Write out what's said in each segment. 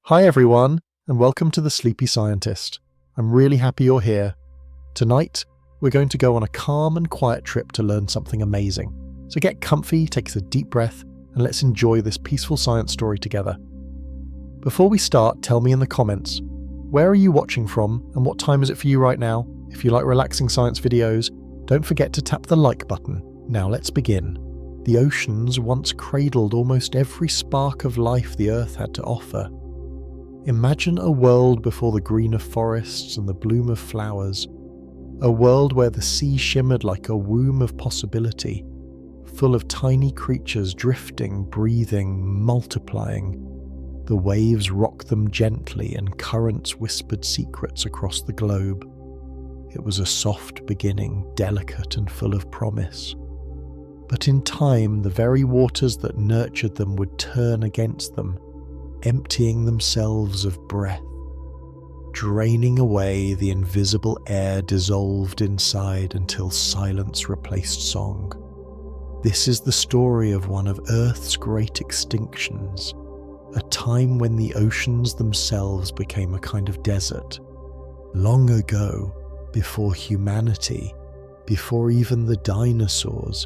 Hi everyone, and welcome to The Sleepy Scientist. I'm really happy you're here. Tonight, we're going to go on a calm and quiet trip to learn something amazing. So get comfy, take a deep breath, and let's enjoy this peaceful science story together. Before we start, tell me in the comments, where are you watching from and what time is it for you right now? If you like relaxing science videos, don't forget to tap the like button. Now let's begin. The oceans once cradled almost every spark of life the Earth had to offer. Imagine a world before the green of forests and the bloom of flowers. A world where the sea shimmered like a womb of possibility, full of tiny creatures drifting, breathing, multiplying. The waves rocked them gently and currents whispered secrets across the globe. It was a soft beginning, delicate and full of promise. But in time, the very waters that nurtured them would turn against them, emptying themselves of breath. Draining away, the invisible air dissolved inside until silence replaced song. This is the story of one of Earth's great extinctions, a time when the oceans themselves became a kind of desert. Long ago, before humanity, before even the dinosaurs,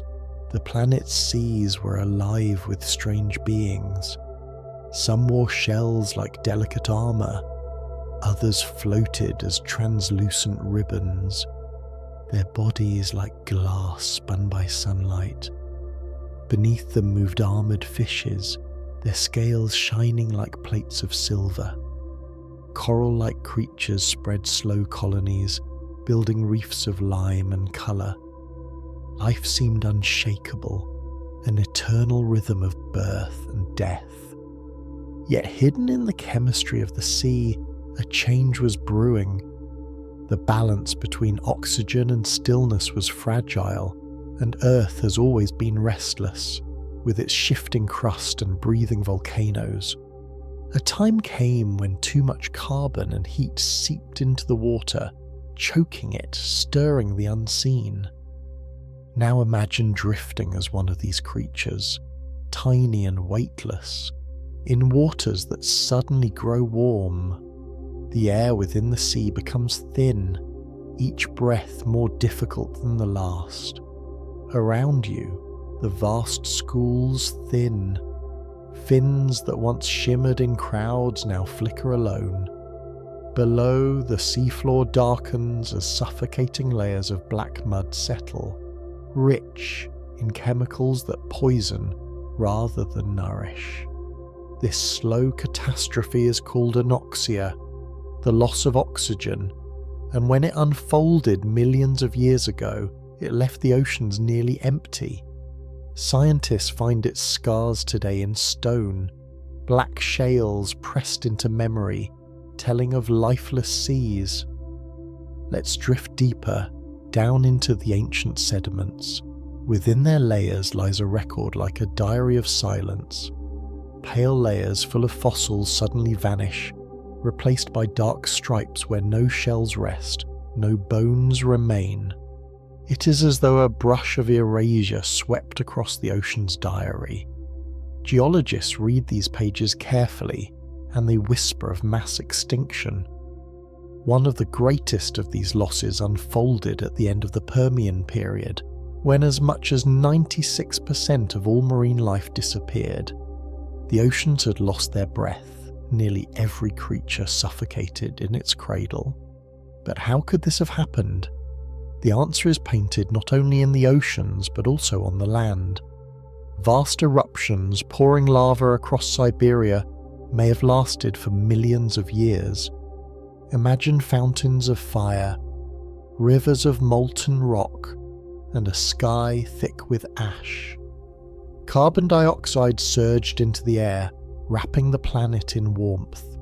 the planet's seas were alive with strange beings. Some wore shells like delicate armor, others floated as translucent ribbons, their bodies like glass spun by sunlight. Beneath them moved armored fishes, their scales shining like plates of silver. Coral-like creatures spread slow colonies, building reefs of lime and color. Life seemed unshakable, an eternal rhythm of birth and death. Yet hidden in the chemistry of the sea, a change was brewing. The balance between oxygen and stillness was fragile, and Earth has always been restless, with its shifting crust and breathing volcanoes. A time came when too much carbon and heat seeped into the water, choking it, stirring the unseen. Now imagine drifting as one of these creatures, tiny and weightless, in waters that suddenly grow warm. The air within the sea becomes thin, each breath more difficult than the last. Around you, the vast schools thin. Fins that once shimmered in crowds now flicker alone. Below, the seafloor darkens as suffocating layers of black mud settle, rich in chemicals that poison rather than nourish. This slow catastrophe is called anoxia, the loss of oxygen, and when it unfolded millions of years ago, it left the oceans nearly empty. Scientists find its scars today in stone, black shales pressed into memory, telling of lifeless seas. Let's drift deeper, down into the ancient sediments. Within their layers lies a record like a diary of silence. Pale layers full of fossils suddenly vanish, replaced by dark stripes where no shells rest, no bones remain. It is as though a brush of erasure swept across the ocean's diary. Geologists read these pages carefully, and they whisper of mass extinction. One of the greatest of these losses unfolded at the end of the Permian period, when as much as 96% of all marine life disappeared. The oceans had lost their breath, nearly every creature suffocated in its cradle. But how could this have happened? The answer is painted not only in the oceans but also on the land. Vast eruptions pouring lava across Siberia may have lasted for millions of years. Imagine fountains of fire, rivers of molten rock, and a sky thick with ash. Carbon dioxide surged into the air, wrapping the planet in warmth.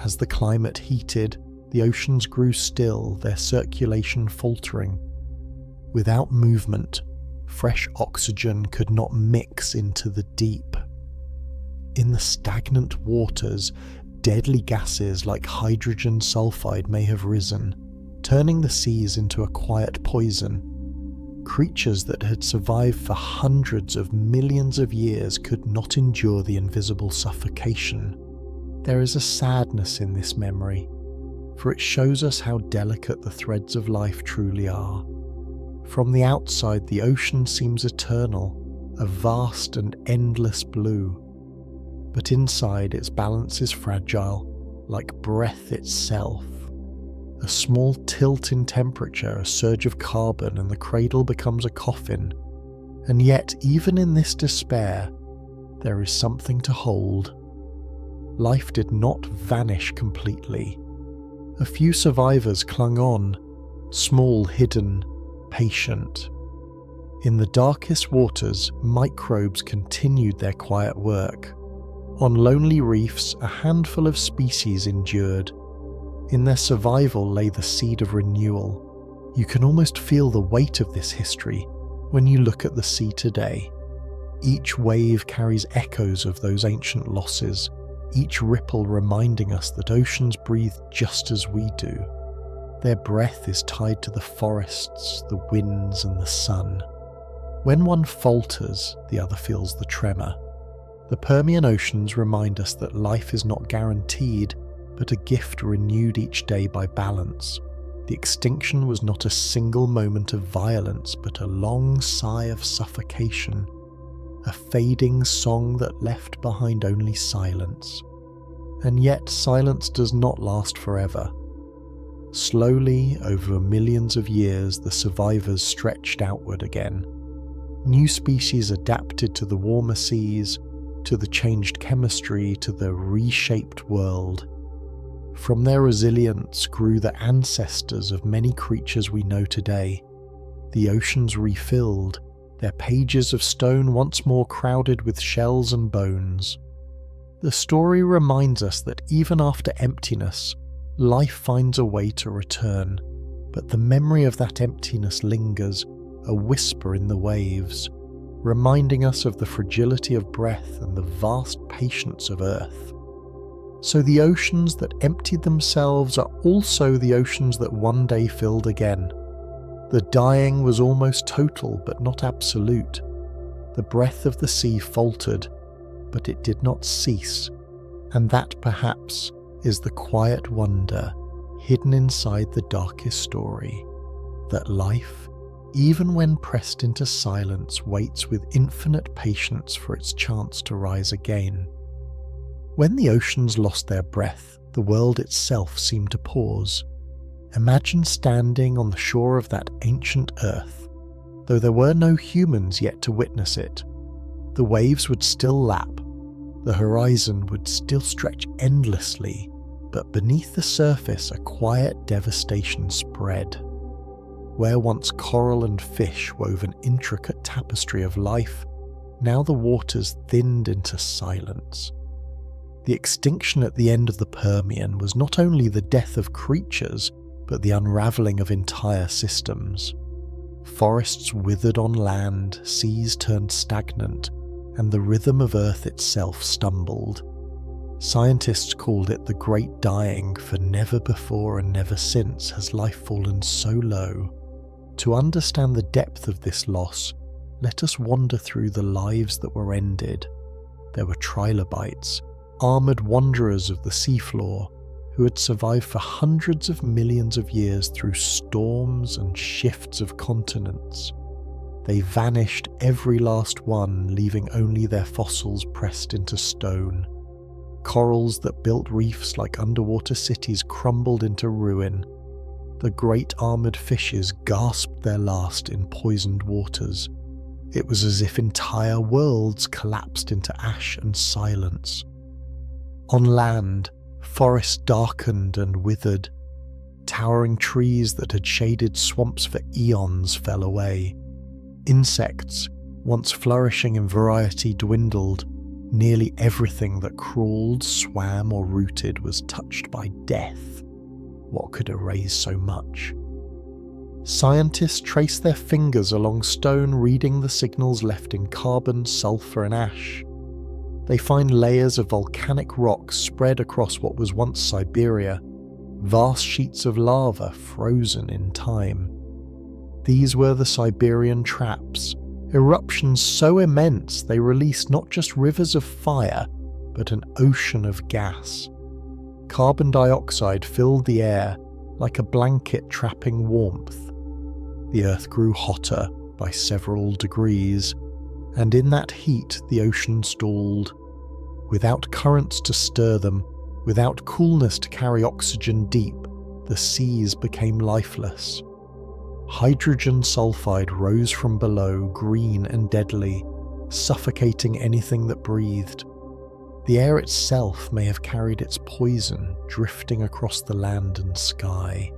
As the climate heated, the oceans grew still, their circulation faltering. Without movement, fresh oxygen could not mix into the deep. In the stagnant waters, deadly gases like hydrogen sulfide may have risen, turning the seas into a quiet poison. Creatures that had survived for hundreds of millions of years could not endure the invisible suffocation. There is a sadness in this memory, for it shows us how delicate the threads of life truly are. From the outside, the ocean seems eternal, a vast and endless blue. But inside, its balance is fragile, like breath itself. A small tilt in temperature, a surge of carbon, and the cradle becomes a coffin. And yet, even in this despair, there is something to hold. Life did not vanish completely. A few survivors clung on, small, hidden, patient. In the darkest waters, microbes continued their quiet work. On lonely reefs, a handful of species endured. In their survival lay the seed of renewal. You can almost feel the weight of this history when you look at the sea today. Each wave carries echoes of those ancient losses, each ripple reminding us that oceans breathe just as we do. Their breath is tied to the forests, the winds, and the sun. When one falters, the other feels the tremor. The Permian oceans remind us that life is not guaranteed, but a gift renewed each day by balance. The extinction was not a single moment of violence, but a long sigh of suffocation, a fading song that left behind only silence. And yet silence does not last forever. Slowly, over millions of years, the survivors stretched outward again. New species adapted to the warmer seas, to the changed chemistry, to the reshaped world. From their resilience grew the ancestors of many creatures we know today. The oceans refilled, their pages of stone once more crowded with shells and bones. The story reminds us that even after emptiness, life finds a way to return, but the memory of that emptiness lingers, a whisper in the waves, reminding us of the fragility of breath and the vast patience of Earth. So the oceans that emptied themselves are also the oceans that one day filled again. The dying was almost total, but not absolute. The breath of the sea faltered, but it did not cease, and that perhaps is the quiet wonder hidden inside the darkest story, that life, even when pressed into silence, waits with infinite patience for its chance to rise again. When the oceans lost their breath, the world itself seemed to pause. Imagine standing on the shore of that ancient Earth. Though there were no humans yet to witness it, the waves would still lap, the horizon would still stretch endlessly, but beneath the surface a quiet devastation spread. Where once coral and fish wove an intricate tapestry of life, now the waters thinned into silence. The extinction at the end of the Permian was not only the death of creatures, but the unravelling of entire systems. Forests withered on land, seas turned stagnant, and the rhythm of Earth itself stumbled. Scientists called it the Great Dying, for never before and never since has life fallen so low. To understand the depth of this loss, let us wander through the lives that were ended. There were trilobites, armoured wanderers of the seafloor, who had survived for hundreds of millions of years through storms and shifts of continents. They vanished, every last one, leaving only their fossils pressed into stone. Corals that built reefs like underwater cities crumbled into ruin. The great armoured fishes gasped their last in poisoned waters. It was as if entire worlds collapsed into ash and silence. On land, forests darkened and withered. Towering trees that had shaded swamps for eons fell away. Insects, once flourishing in variety, dwindled. Nearly everything that crawled, swam, or rooted was touched by death. What could erase so much? Scientists trace their fingers along stone, reading the signals left in carbon, sulfur, and ash. They find layers of volcanic rock spread across what was once Siberia, vast sheets of lava frozen in time. These were the Siberian traps, eruptions so immense they released not just rivers of fire, but an ocean of gas. carbon dioxide filled the air like a blanket trapping warmth. The Earth grew hotter by several degrees, and in that heat the ocean stalled. Without currents to stir them, without coolness to carry oxygen deep, the seas became lifeless. Hydrogen sulfide rose from below, green and deadly, suffocating anything that breathed. The air itself may have carried its poison, drifting across the land and sky.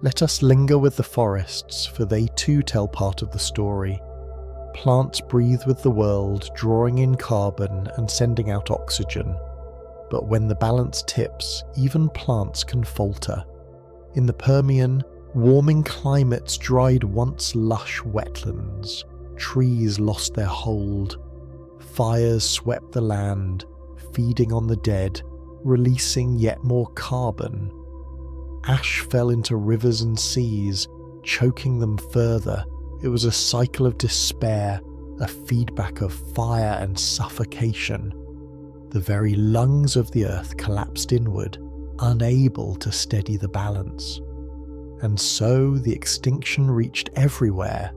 Let us linger with the forests, for they too tell part of the story. Plants breathe with the world, drawing in carbon and sending out oxygen. But when the balance tips, even plants can falter. In the Permian, warming climates dried once lush wetlands. Trees lost their hold. Fires swept the land, feeding on the dead, releasing yet more carbon. Ash fell into rivers and seas, choking them further. It was a cycle of despair, a feedback of fire and suffocation. The very lungs of the earth collapsed inward, unable to steady the balance. And so the extinction reached everywhere,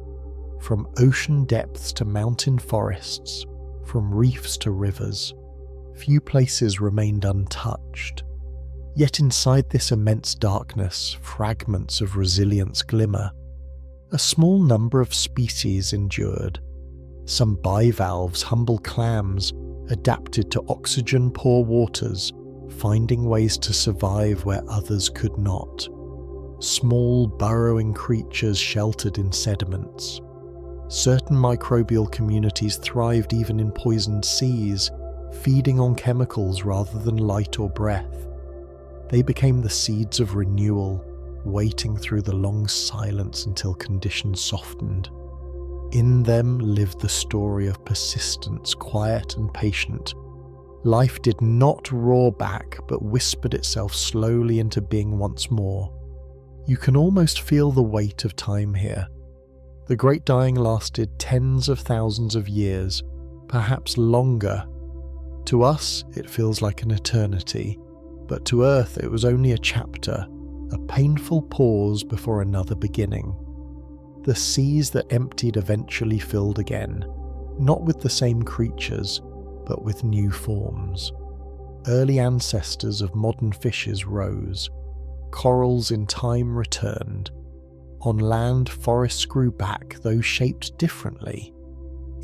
from ocean depths to mountain forests, from reefs to rivers. Few places remained untouched. Yet inside this immense darkness, fragments of resilience glimmer. A small number of species endured. Some bivalves, humble clams, adapted to oxygen-poor waters, finding ways to survive where others could not. Small, burrowing creatures sheltered in sediments. Certain microbial communities thrived even in poisoned seas, feeding on chemicals rather than light or breath. They became the seeds of renewal, waiting through the long silence until conditions softened. In them lived the story of persistence, quiet and patient. Life did not roar back, but whispered itself slowly into being once more. You can almost feel the weight of time here. The Great Dying lasted tens of thousands of years, perhaps longer. To us, it feels like an eternity, but to Earth it was only a chapter, a painful pause before another beginning. The seas that emptied eventually filled again, not with the same creatures, but with new forms. Early ancestors of modern fishes rose. Corals in time returned. On land, forests grew back, though shaped differently.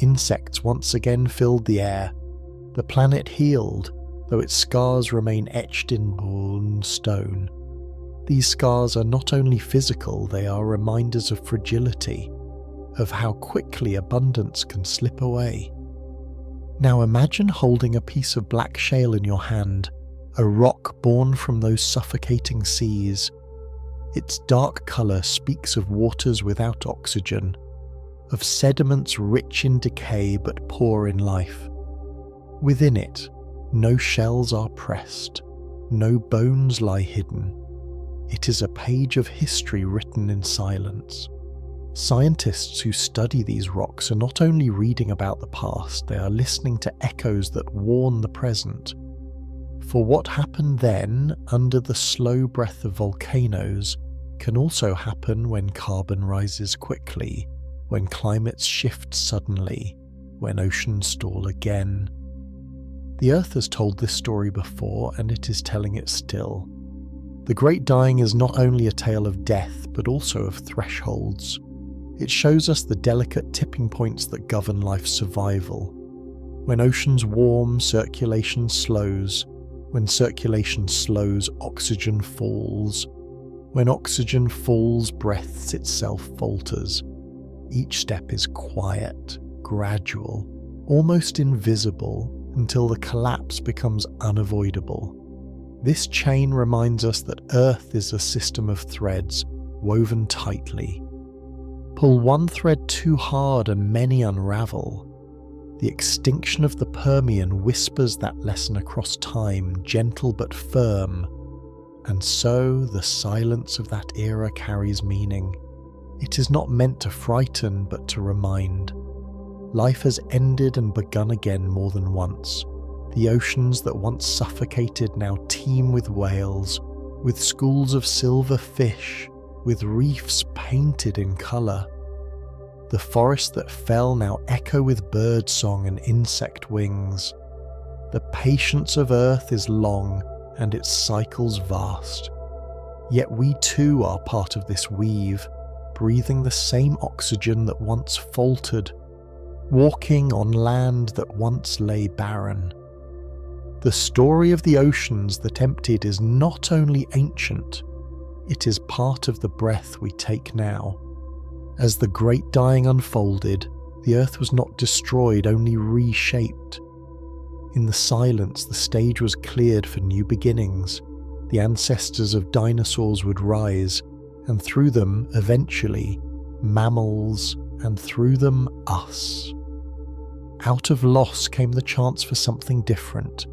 Insects once again filled the air. The planet healed, though its scars remain etched in stone. These scars are not only physical, they are reminders of fragility, of how quickly abundance can slip away. Now imagine holding a piece of black shale in your hand, a rock born from those suffocating seas. Its dark colour speaks of waters without oxygen, of sediments rich in decay but poor in life. Within it, no shells are pressed, no bones lie hidden. It is a page of history written in silence. Scientists who study these rocks are not only reading about the past, they are listening to echoes that warn the present. For what happened then, under the slow breath of volcanoes, can also happen when carbon rises quickly, when climates shift suddenly, when oceans stall again. The Earth has told this story before, and it is telling it still. The Great Dying is not only a tale of death, but also of thresholds. It shows us the delicate tipping points that govern life's survival. When oceans warm, circulation slows. When circulation slows, oxygen falls. When oxygen falls, breath itself falters. Each step is quiet, gradual, almost invisible, until the collapse becomes unavoidable. This chain reminds us that Earth is a system of threads, woven tightly. Pull one thread too hard and many unravel. The extinction of the Permian whispers that lesson across time, gentle but firm. And so the silence of that era carries meaning. It is not meant to frighten, but to remind. Life has ended and begun again more than once. The oceans that once suffocated now teem with whales, with schools of silver fish, with reefs painted in colour. The forests that fell now echo with bird song and insect wings. The patience of earth is long and its cycles vast. Yet we too are part of this weave, breathing the same oxygen that once faltered, walking on land that once lay barren. The story of the oceans that emptied is not only ancient, it is part of the breath we take now. As the great dying unfolded, the earth was not destroyed, only reshaped. In the silence, the stage was cleared for new beginnings. The ancestors of dinosaurs would rise, and through them, eventually, mammals, and through them, us. Out of loss came the chance for something different,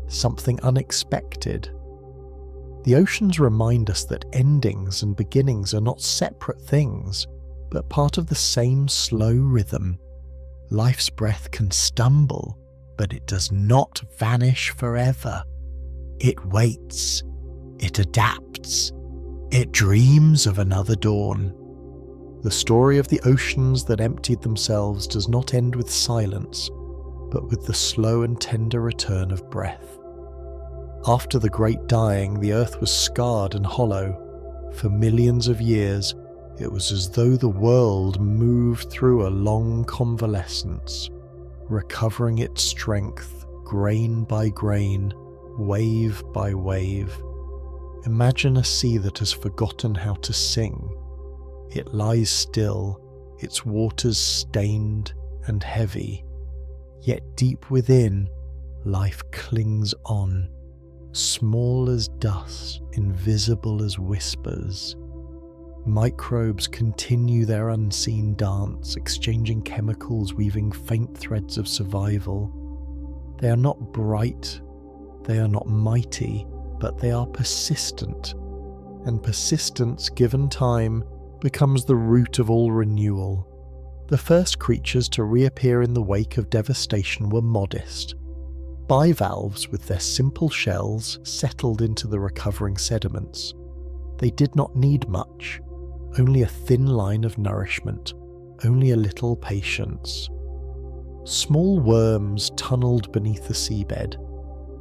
something unexpected. The oceans remind us that endings and beginnings are not separate things, but part of the same slow rhythm. Life's breath can stumble, but it does not vanish forever. It waits, it adapts, it dreams of another dawn. The story of the oceans that emptied themselves does not end with silence, but with the slow and tender return of breath. After the great dying, the earth was scarred and hollow. For millions of years, it was as though the world moved through a long convalescence, recovering its strength grain by grain, wave by wave. Imagine a sea that has forgotten how to sing. It lies still, its waters stained and heavy. Yet deep within, life clings on, small as dust, invisible as whispers. Microbes continue their unseen dance, exchanging chemicals, weaving faint threads of survival. They are not bright, they are not mighty, but they are persistent. And persistence, given time, becomes the root of all renewal. The first creatures to reappear in the wake of devastation were modest. Bivalves with their simple shells settled into the recovering sediments. They did not need much, only a thin line of nourishment, only a little patience. Small worms tunneled beneath the seabed,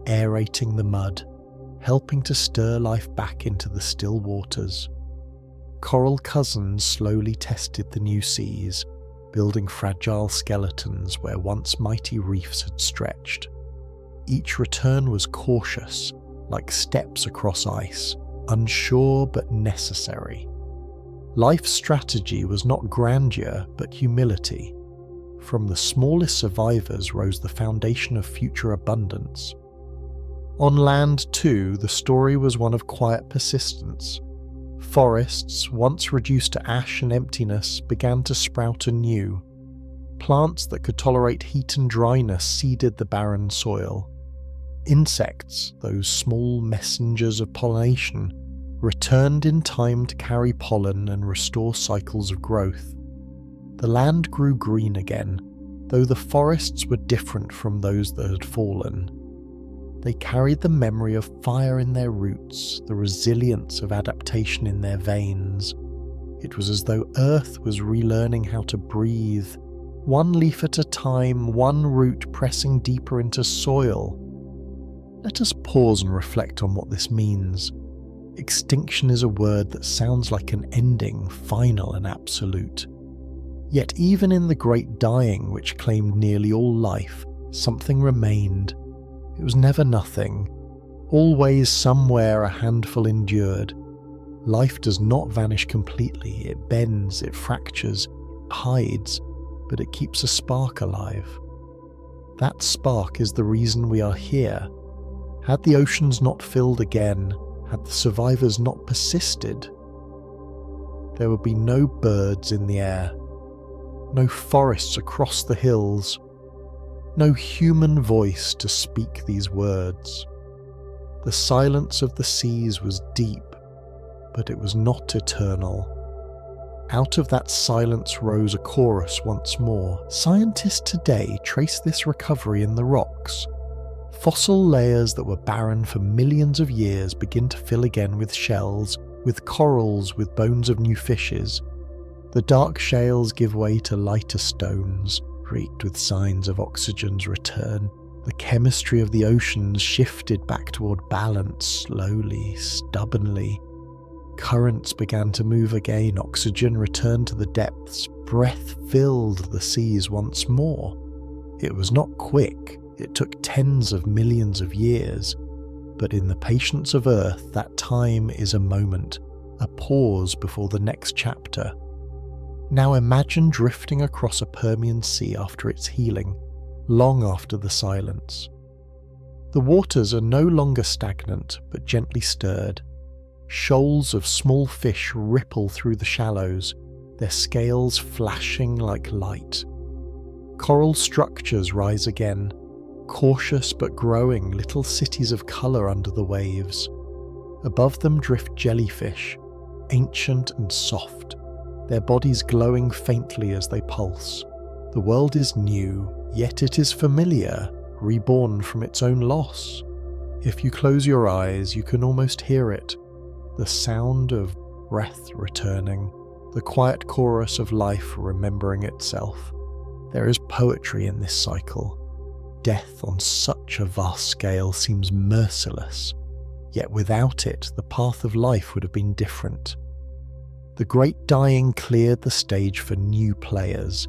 aerating the mud, helping to stir life back into the still waters. Coral cousins slowly tested the new seas, building fragile skeletons where once mighty reefs had stretched. Each return was cautious, like steps across ice, unsure but necessary. Life's strategy was not grandeur, but humility. From the smallest survivors rose the foundation of future abundance. On land, too, the story was one of quiet persistence. Forests, once reduced to ash and emptiness, began to sprout anew. Plants that could tolerate heat and dryness seeded the barren soil. Insects, those small messengers of pollination, returned in time to carry pollen and restore cycles of growth. The land grew green again, though the forests were different from those that had fallen. They carried the memory of fire in their roots, the resilience of adaptation in their veins. It was as though Earth was relearning how to breathe, one leaf at a time, one root pressing deeper into soil. Let us pause and reflect on what this means. Extinction is a word that sounds like an ending, final and absolute. Yet even in the great dying, which claimed nearly all life, something remained. It was never nothing. Always somewhere a handful endured. Life does not vanish completely. It bends, it fractures, it hides, but it keeps a spark alive. That spark is the reason we are here. Had the oceans not filled again, had the survivors not persisted, there would be no birds in the air, no forests across the hills, no human voice to speak these words. The silence of the seas was deep, but it was not eternal. Out of that silence rose a chorus once more. Scientists today trace this recovery in the rocks. Fossil layers that were barren for millions of years begin to fill again with shells, with corals, with bones of new fishes. The dark shales give way to lighter stones, reeked with signs of oxygen's return. The chemistry of the oceans shifted back toward balance, slowly, stubbornly. Currents began to move again, oxygen returned to the depths, breath filled the seas once more. It was not quick, it took tens of millions of years, but in the patience of Earth, that time is a moment, a pause before the next chapter. Now imagine drifting across a Permian Sea after its healing, long after the silence. The waters are no longer stagnant, but gently stirred. Shoals of small fish ripple through the shallows, their scales flashing like light. Coral structures rise again, cautious but growing little cities of colour under the waves. Above them drift jellyfish, ancient and soft, their bodies glowing faintly as they pulse. The world is new, yet it is familiar, reborn from its own loss. If you close your eyes, you can almost hear it. The sound of breath returning, the quiet chorus of life remembering itself. There is poetry in this cycle. Death on such a vast scale seems merciless, yet without it the path of life would have been different. The great dying cleared the stage for new players.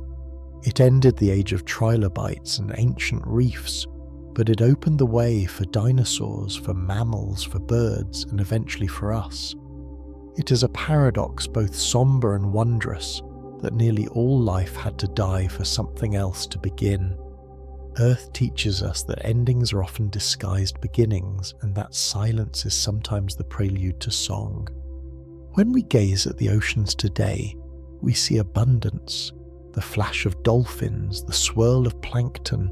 It ended the age of trilobites and ancient reefs, but it opened the way for dinosaurs, for mammals, for birds, and eventually for us. It is a paradox both somber and wondrous that nearly all life had to die for something else to begin. Earth teaches us that endings are often disguised beginnings, and that silence is sometimes the prelude to song. When we gaze at the oceans today, we see abundance, the flash of dolphins, the swirl of plankton,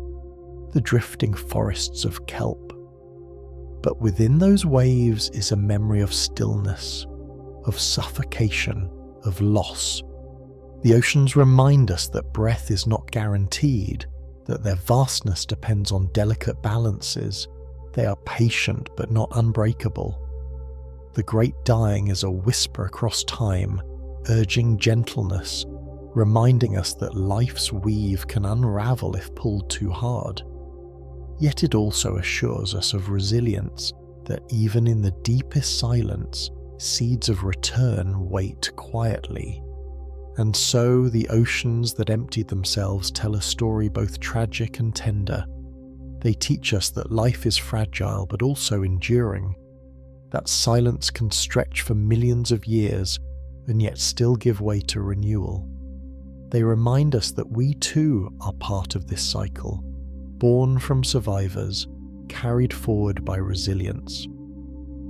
the drifting forests of kelp. But within those waves is a memory of stillness, of suffocation, of loss. The oceans remind us that breath is not guaranteed, that their vastness depends on delicate balances. They are patient but not unbreakable. The great dying is a whisper across time, urging gentleness, reminding us that life's weave can unravel if pulled too hard. Yet it also assures us of resilience, that even in the deepest silence, seeds of return wait quietly. And so the oceans that emptied themselves tell a story both tragic and tender. They teach us that life is fragile but also enduring, that silence can stretch for millions of years and yet still give way to renewal. They remind us that we too are part of this cycle, born from survivors, carried forward by resilience.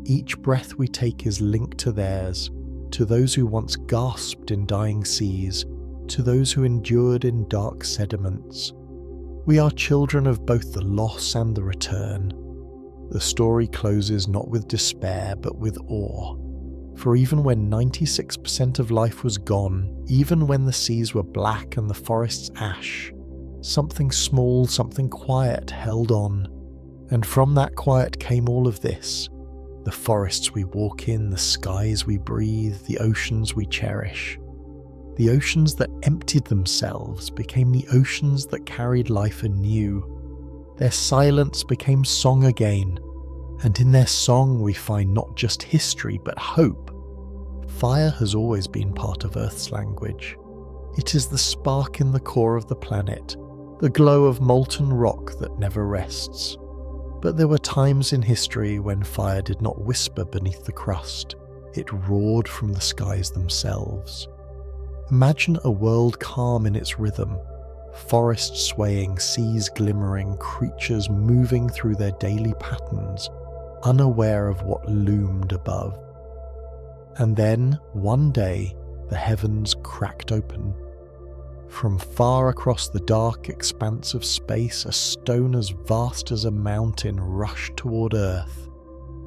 Each breath we take is linked to theirs, to those who once gasped in dying seas, to those who endured in dark sediments. We are children of both the loss and the return. The story closes not with despair, but with awe. For even when 96% of life was gone, even when the seas were black and the forests ash, something small, something quiet held on. And from that quiet came all of this. The forests we walk in, the skies we breathe, the oceans we cherish. The oceans that emptied themselves became the oceans that carried life anew. Their silence became song again, and in their song we find not just history but hope. Fire has always been part of Earth's language. It is the spark in the core of the planet, the glow of molten rock that never rests. But there were times in history when fire did not whisper beneath the crust. It roared from the skies themselves. Imagine a world calm in its rhythm, forests swaying, seas glimmering, creatures moving through their daily patterns, unaware of what loomed above. And then, one day, the heavens cracked open. From far across the dark expanse of space, a stone as vast as a mountain rushed toward Earth.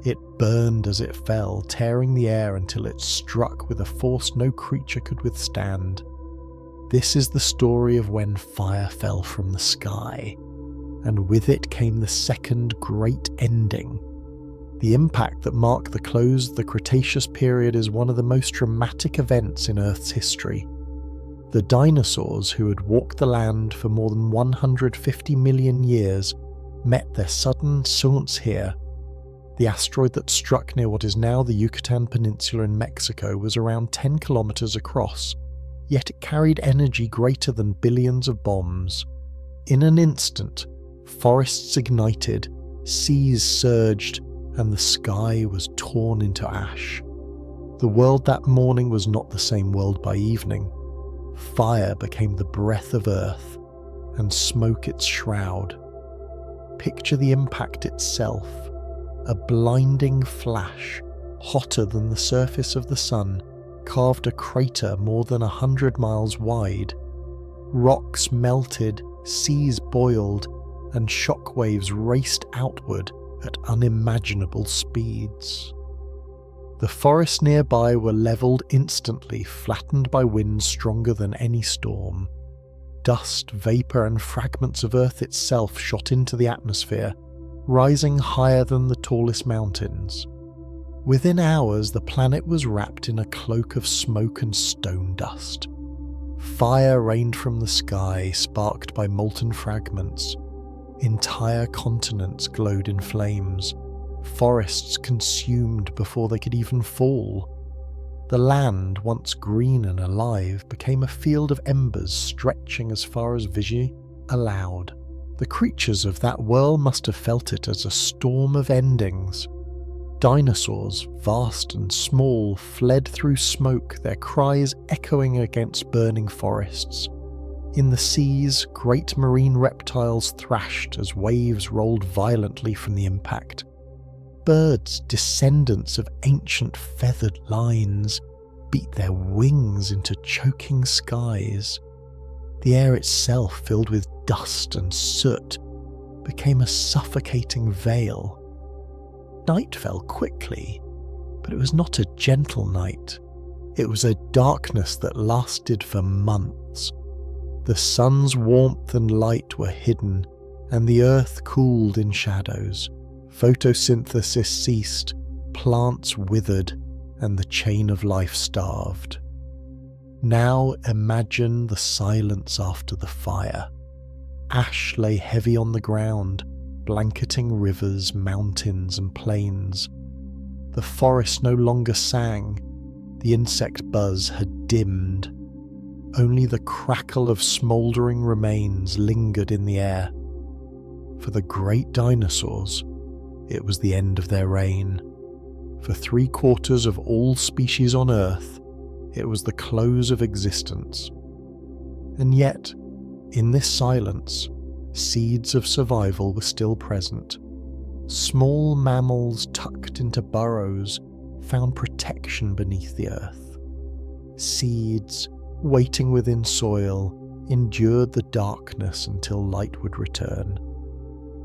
It burned as it fell, tearing the air until it struck with a force no creature could withstand. This is the story of when fire fell from the sky. and with it came the second great ending. The impact that marked the close of the Cretaceous period is one of the most dramatic events in Earth's history. The dinosaurs who had walked the land for more than 150 million years met their sudden séance here. The asteroid that struck near what is now the Yucatan Peninsula in Mexico was around 10 kilometers across, yet it carried energy greater than billions of bombs. In an instant, forests ignited, seas surged, and the sky was torn into ash. The world that morning was not the same world by evening. Fire became the breath of Earth, and smoke its shroud. Picture the impact itself. A blinding flash, hotter than the surface of the sun, carved a crater more than 100 miles wide. Rocks melted, seas boiled, and shockwaves raced outward at unimaginable speeds. The forests nearby were leveled instantly, flattened by winds stronger than any storm. Dust, vapor, and fragments of Earth itself shot into the atmosphere, rising higher than the tallest mountains. Within hours, the planet was wrapped in a cloak of smoke and stone dust. Fire rained from the sky, sparked by molten fragments. Entire continents glowed in flames. Forests consumed before they could even fall. The land, once green and alive, became a field of embers stretching as far as vision allowed. The creatures of that world must have felt it as a storm of endings. Dinosaurs, vast and small, fled through smoke, their cries echoing against burning forests. In the seas, great marine reptiles thrashed as waves rolled violently from the impact. Birds, descendants of ancient feathered lines, beat their wings into choking skies. The air itself, filled with dust and soot, became a suffocating veil. Night fell quickly, but it was not a gentle night. It was a darkness that lasted for months. The sun's warmth and light were hidden, and the earth cooled in shadows. Photosynthesis ceased, plants withered, and the chain of life starved. Now imagine the silence after the fire. Ash lay heavy on the ground, blanketing rivers, mountains, and plains. The forest no longer sang. The insect buzz had dimmed. Only the crackle of smouldering remains lingered in the air. For the great dinosaurs, it was the end of their reign. For 3/4 of all species on Earth, it was the close of existence. And yet, in this silence, seeds of survival were still present. Small mammals tucked into burrows found protection beneath the earth. Seeds, waiting within soil, endured the darkness until light would return.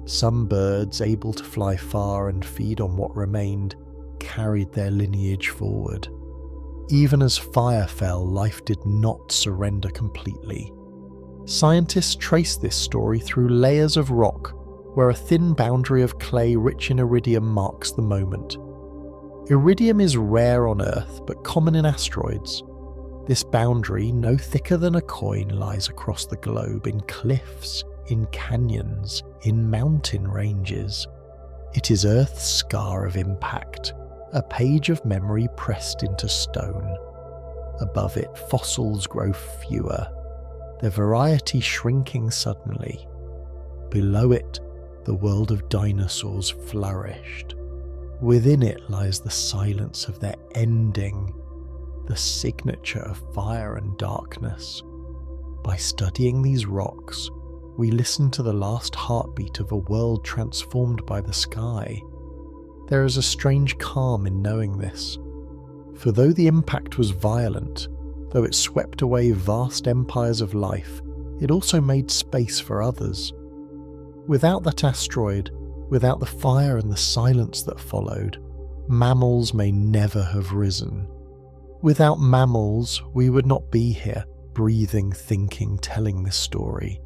Some birds, able to fly far and feed on what remained, carried their lineage forward. Even as fire fell, life did not surrender completely. Scientists trace this story through layers of rock, where a thin boundary of clay rich in iridium marks the moment. Iridium is rare on Earth, but common in asteroids. This boundary, no thicker than a coin, lies across the globe in cliffs, in canyons, in mountain ranges. It is Earth's scar of impact, a page of memory pressed into stone. Above it, fossils grow fewer, their variety shrinking suddenly. Below it, the world of dinosaurs flourished. Within it lies the silence of their ending, the signature of fire and darkness. By studying these rocks, we listen to the last heartbeat of a world transformed by the sky. There is a strange calm in knowing this, for though the impact was violent, though it swept away vast empires of life, it also made space for others. Without that asteroid, without the fire and the silence that followed, mammals may never have risen. Without mammals, we would not be here, breathing, thinking, telling this story.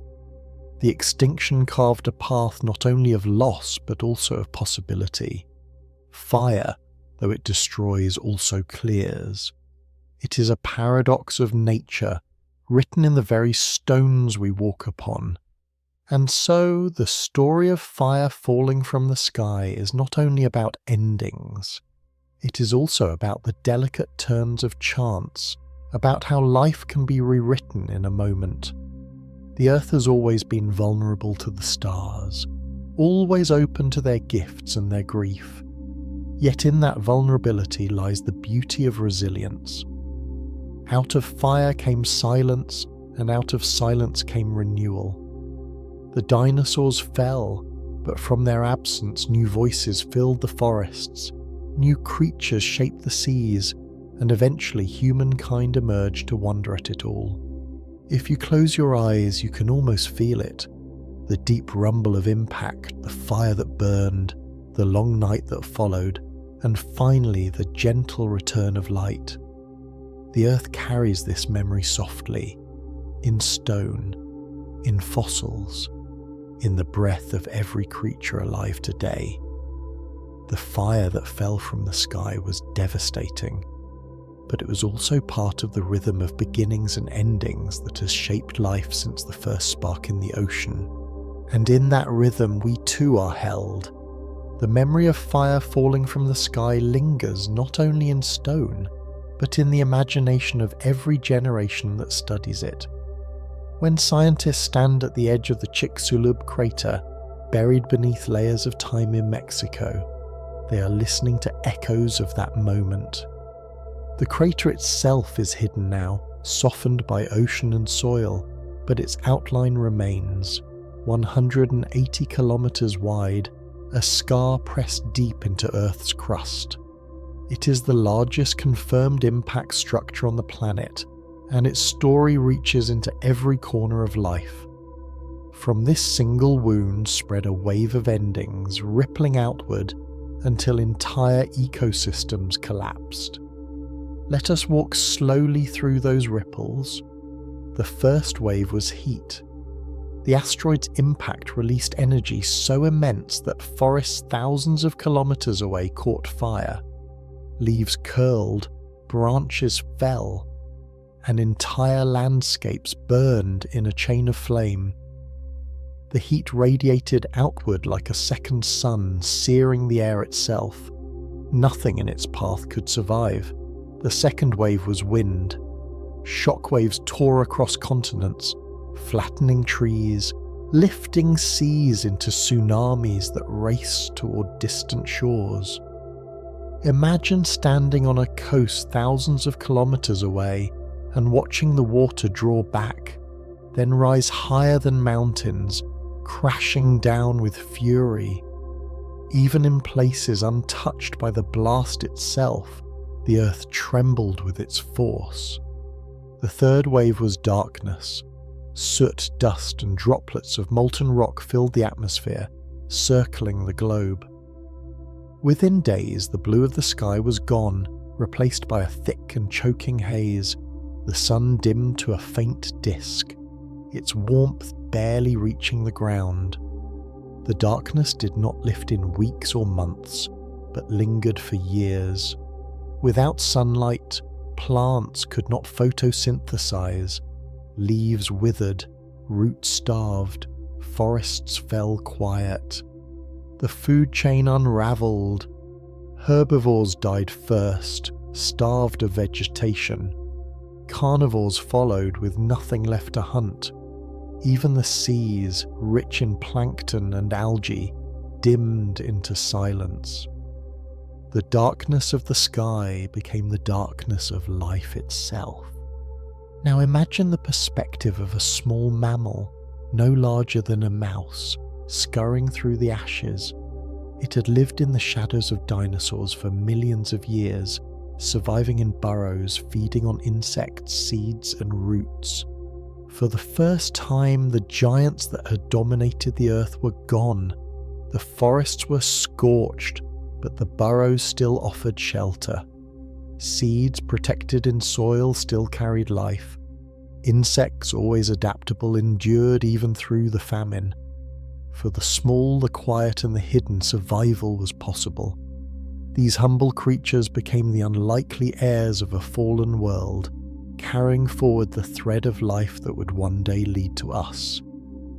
The extinction carved a path not only of loss but also of possibility. Fire, though it destroys, also clears. It is a paradox of nature, written in the very stones we walk upon. And so the story of fire falling from the sky is not only about endings, it is also about the delicate turns of chance, about how life can be rewritten in a moment. The earth has always been vulnerable to the stars, always open to their gifts and their grief. Yet in that vulnerability lies the beauty of resilience. Out of fire came silence, and out of silence came renewal. The dinosaurs fell, but from their absence new voices filled the forests, new creatures shaped the seas, and eventually humankind emerged to wonder at it all. If you close your eyes, you can almost feel it. The deep rumble of impact, the fire that burned, the long night that followed, and finally the gentle return of light. The earth carries this memory softly, in stone, in fossils, in the breath of every creature alive today. The fire that fell from the sky was devastating, but it was also part of the rhythm of beginnings and endings that has shaped life since the first spark in the ocean. And in that rhythm we too are held. The memory of fire falling from the sky lingers not only in stone, but in the imagination of every generation that studies it. When scientists stand at the edge of the Chicxulub crater, buried beneath layers of time in Mexico, they are listening to echoes of that moment. The crater itself is hidden now, softened by ocean and soil, but its outline remains, 180 kilometers wide, a scar pressed deep into Earth's crust. It is the largest confirmed impact structure on the planet, and its story reaches into every corner of life. From this single wound spread a wave of endings, rippling outward until entire ecosystems collapsed. Let us walk slowly through those ripples. The first wave was heat. The asteroid's impact released energy so immense that forests thousands of kilometers away caught fire. Leaves curled, branches fell, and entire landscapes burned in a chain of flame. The heat radiated outward like a second sun, searing the air itself. Nothing in its path could survive. The second wave was wind. Shockwaves tore across continents, flattening trees, lifting seas into tsunamis that raced toward distant shores. Imagine standing on a coast thousands of kilometers away and watching the water draw back, then rise higher than mountains, crashing down with fury. Even in places untouched by the blast itself, the earth trembled with its force. The third wave was darkness. Soot, dust, and droplets of molten rock filled the atmosphere, circling the globe. Within days, the blue of the sky was gone, replaced by a thick and choking haze. The sun dimmed to a faint disk, its warmth barely reaching the ground. The darkness did not lift in weeks or months, but lingered for years. Without sunlight, plants could not photosynthesize. Leaves withered, roots starved, forests fell quiet. The food chain unraveled. Herbivores died first, starved of vegetation. Carnivores followed with nothing left to hunt. Even the seas, rich in plankton and algae, dimmed into silence. The darkness of the sky became the darkness of life itself. Now imagine the perspective of a small mammal, no larger than a mouse, scurrying through the ashes. It had lived in the shadows of dinosaurs for millions of years, surviving in burrows, feeding on insects, seeds, and roots. For the first time, the giants that had dominated the earth were gone. The forests were scorched, but the burrows still offered shelter. Seeds protected in soil still carried life. Insects, always adaptable, endured even through the famine. For the small, the quiet and the hidden, survival was possible. These humble creatures became the unlikely heirs of a fallen world, carrying forward the thread of life that would one day lead to us.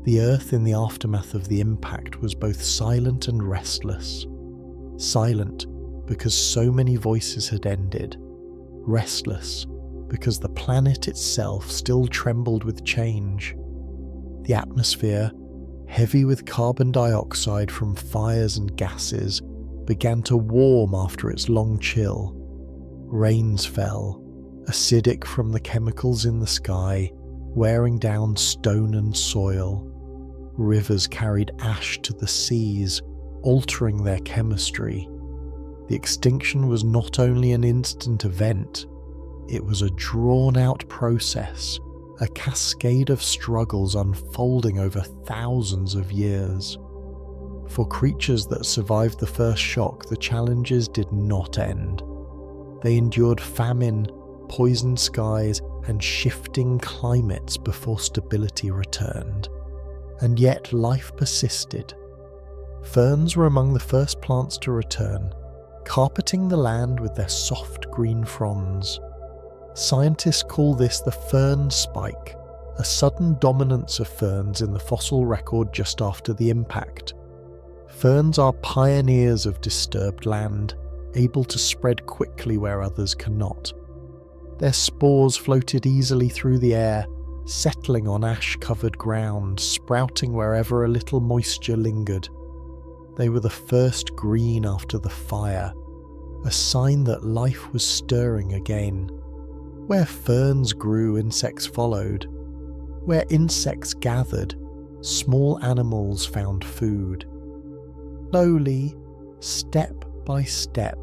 The earth in the aftermath of the impact was both silent and restless. Silent because so many voices had ended. Restless because the planet itself still trembled with change. The atmosphere, heavy with carbon dioxide from fires and gases, began to warm after its long chill. Rains fell, acidic from the chemicals in the sky, wearing down stone and soil. Rivers carried ash to the seas, altering their chemistry. The extinction was not only an instant event, it was a drawn-out process, a cascade of struggles unfolding over thousands of years. For creatures that survived the first shock, the challenges did not end. They endured famine, poisoned skies, and shifting climates before stability returned. And yet life persisted. Ferns were among the first plants to return, carpeting the land with their soft green fronds. Scientists call this the fern spike, a sudden dominance of ferns in the fossil record just after the impact. Ferns are pioneers of disturbed land, able to spread quickly where others cannot. Their spores floated easily through the air, settling on ash-covered ground, sprouting wherever a little moisture lingered. They were the first green after the fire, a sign that life was stirring again. Where ferns grew, insects followed. Where insects gathered, small animals found food. Slowly, step by step,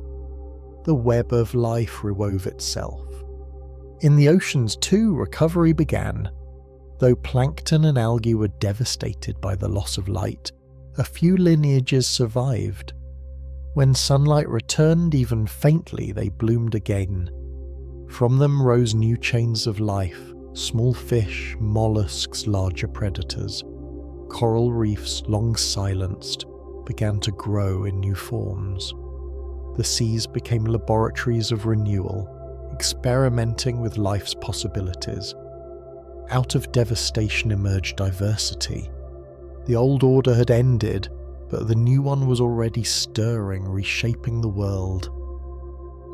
the web of life rewove itself. In the oceans too, recovery began. Though plankton and algae were devastated by the loss of light, a few lineages survived. When sunlight returned even faintly, they bloomed again. From them rose new chains of life, small fish, mollusks, larger predators. Coral reefs, long silenced, began to grow in new forms. The seas became laboratories of renewal, experimenting with life's possibilities. Out of devastation emerged diversity. The old order had ended, but the new one was already stirring, reshaping the world.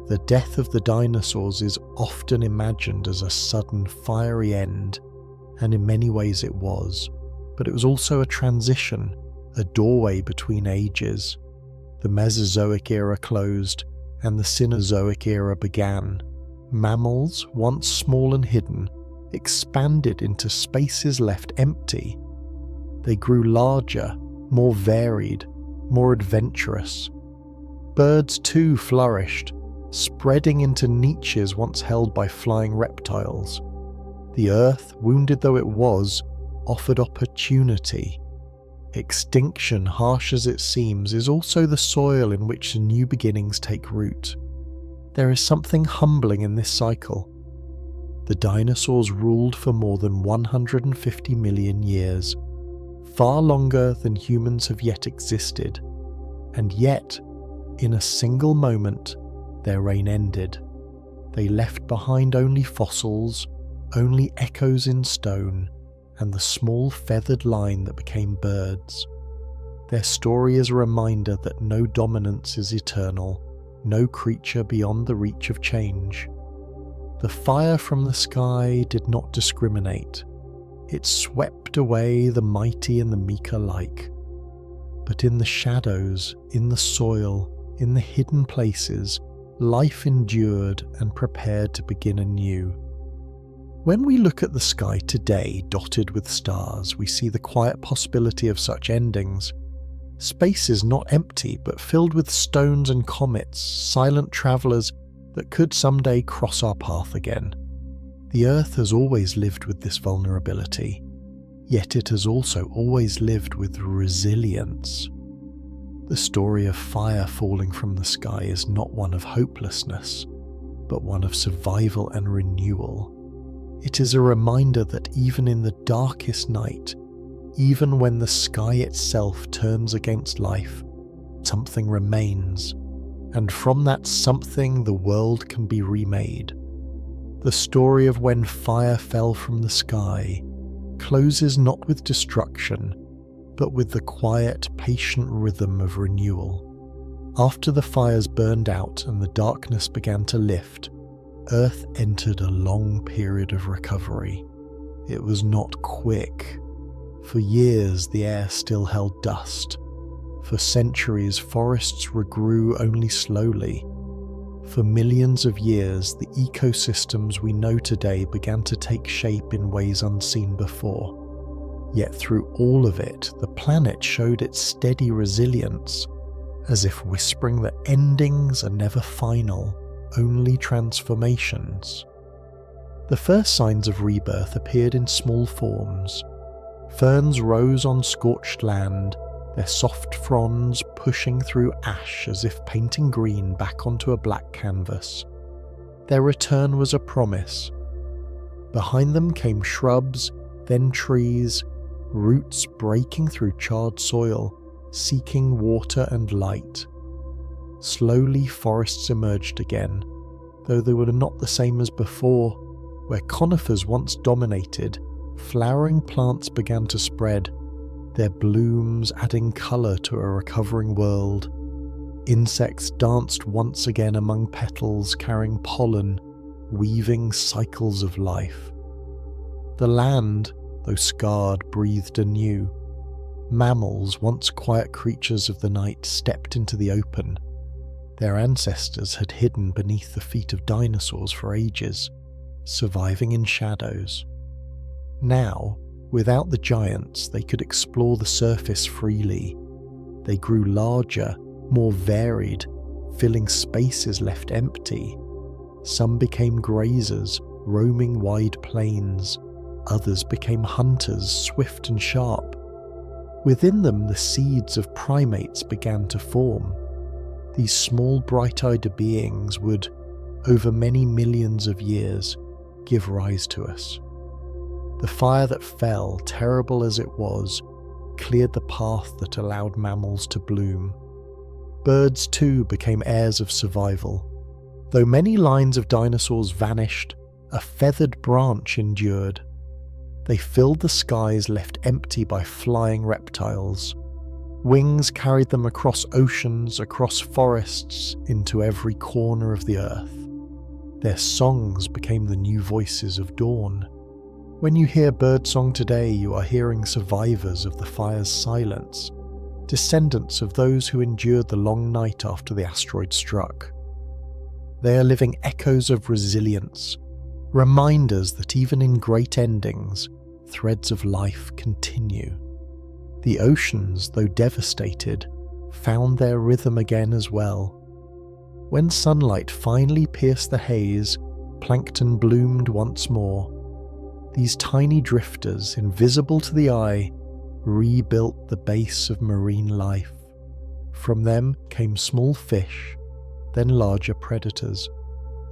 The death of the dinosaurs is often imagined as a sudden, fiery end, and in many ways it was. But it was also a transition, a doorway between ages. The Mesozoic era closed, and the Cenozoic era began. Mammals, once small and hidden, expanded into spaces left empty. They grew larger, more varied, more adventurous. Birds too flourished, spreading into niches once held by flying reptiles. The earth, wounded though it was, offered opportunity. Extinction, harsh as it seems, is also the soil in which new beginnings take root. There is something humbling in this cycle. The dinosaurs ruled for more than 150 million years, far longer than humans have yet existed, and yet, in a single moment, their reign ended. They left behind only fossils, only echoes in stone, and the small feathered line that became birds. Their story is a reminder that no dominance is eternal, no creature beyond the reach of change. The fire from the sky did not discriminate. It swept away the mighty and the meek alike. But in the shadows, in the soil, in the hidden places, life endured and prepared to begin anew. When we look at the sky today, dotted with stars, we see the quiet possibility of such endings. Space is not empty, but filled with stones and comets, silent travellers that could someday cross our path again. The Earth has always lived with this vulnerability, yet it has also always lived with resilience. The story of fire falling from the sky is not one of hopelessness, but one of survival and renewal. It is a reminder that even in the darkest night, even when the sky itself turns against life, something remains, and from that something the world can be remade. The story of when fire fell from the sky closes not with destruction, but with the quiet, patient rhythm of renewal. After the fires burned out and the darkness began to lift, Earth entered a long period of recovery. It was not quick. For years the air still held dust. For centuries forests regrew only slowly. For millions of years the ecosystems we know today began to take shape in ways unseen before. Yet through all of it, the planet showed its steady resilience, as if whispering that endings are never final, only transformations. The first signs of rebirth appeared in small forms. Ferns rose on scorched land, their soft fronds pushing through ash as if painting green back onto a black canvas. Their return was a promise. Behind them came shrubs, then trees, roots breaking through charred soil, seeking water and light. Slowly forests emerged again, though they were not the same as before. Where conifers once dominated, flowering plants began to spread, their blooms adding colour to a recovering world. Insects danced once again among petals, carrying pollen, weaving cycles of life. The land, though scarred, breathed anew. Mammals, once quiet creatures of the night, stepped into the open. Their ancestors had hidden beneath the feet of dinosaurs for ages, surviving in shadows. Now, without the giants, they could explore the surface freely. They grew larger, more varied, filling spaces left empty. Some became grazers, roaming wide plains. Others became hunters, swift and sharp. Within them, the seeds of primates began to form. These small, bright-eyed beings would, over many millions of years, give rise to us. The fire that fell, terrible as it was, cleared the path that allowed mammals to bloom. Birds too became heirs of survival. Though many lines of dinosaurs vanished, a feathered branch endured. They filled the skies left empty by flying reptiles. Wings carried them across oceans, across forests, into every corner of the earth. Their songs became the new voices of dawn. When you hear birdsong today, you are hearing survivors of the fire's silence, descendants of those who endured the long night after the asteroid struck. They are living echoes of resilience, reminders that even in great endings, threads of life continue. The oceans, though devastated, found their rhythm again as well. When sunlight finally pierced the haze, plankton bloomed once more. These tiny drifters, invisible to the eye, rebuilt the base of marine life. From them came small fish, then larger predators,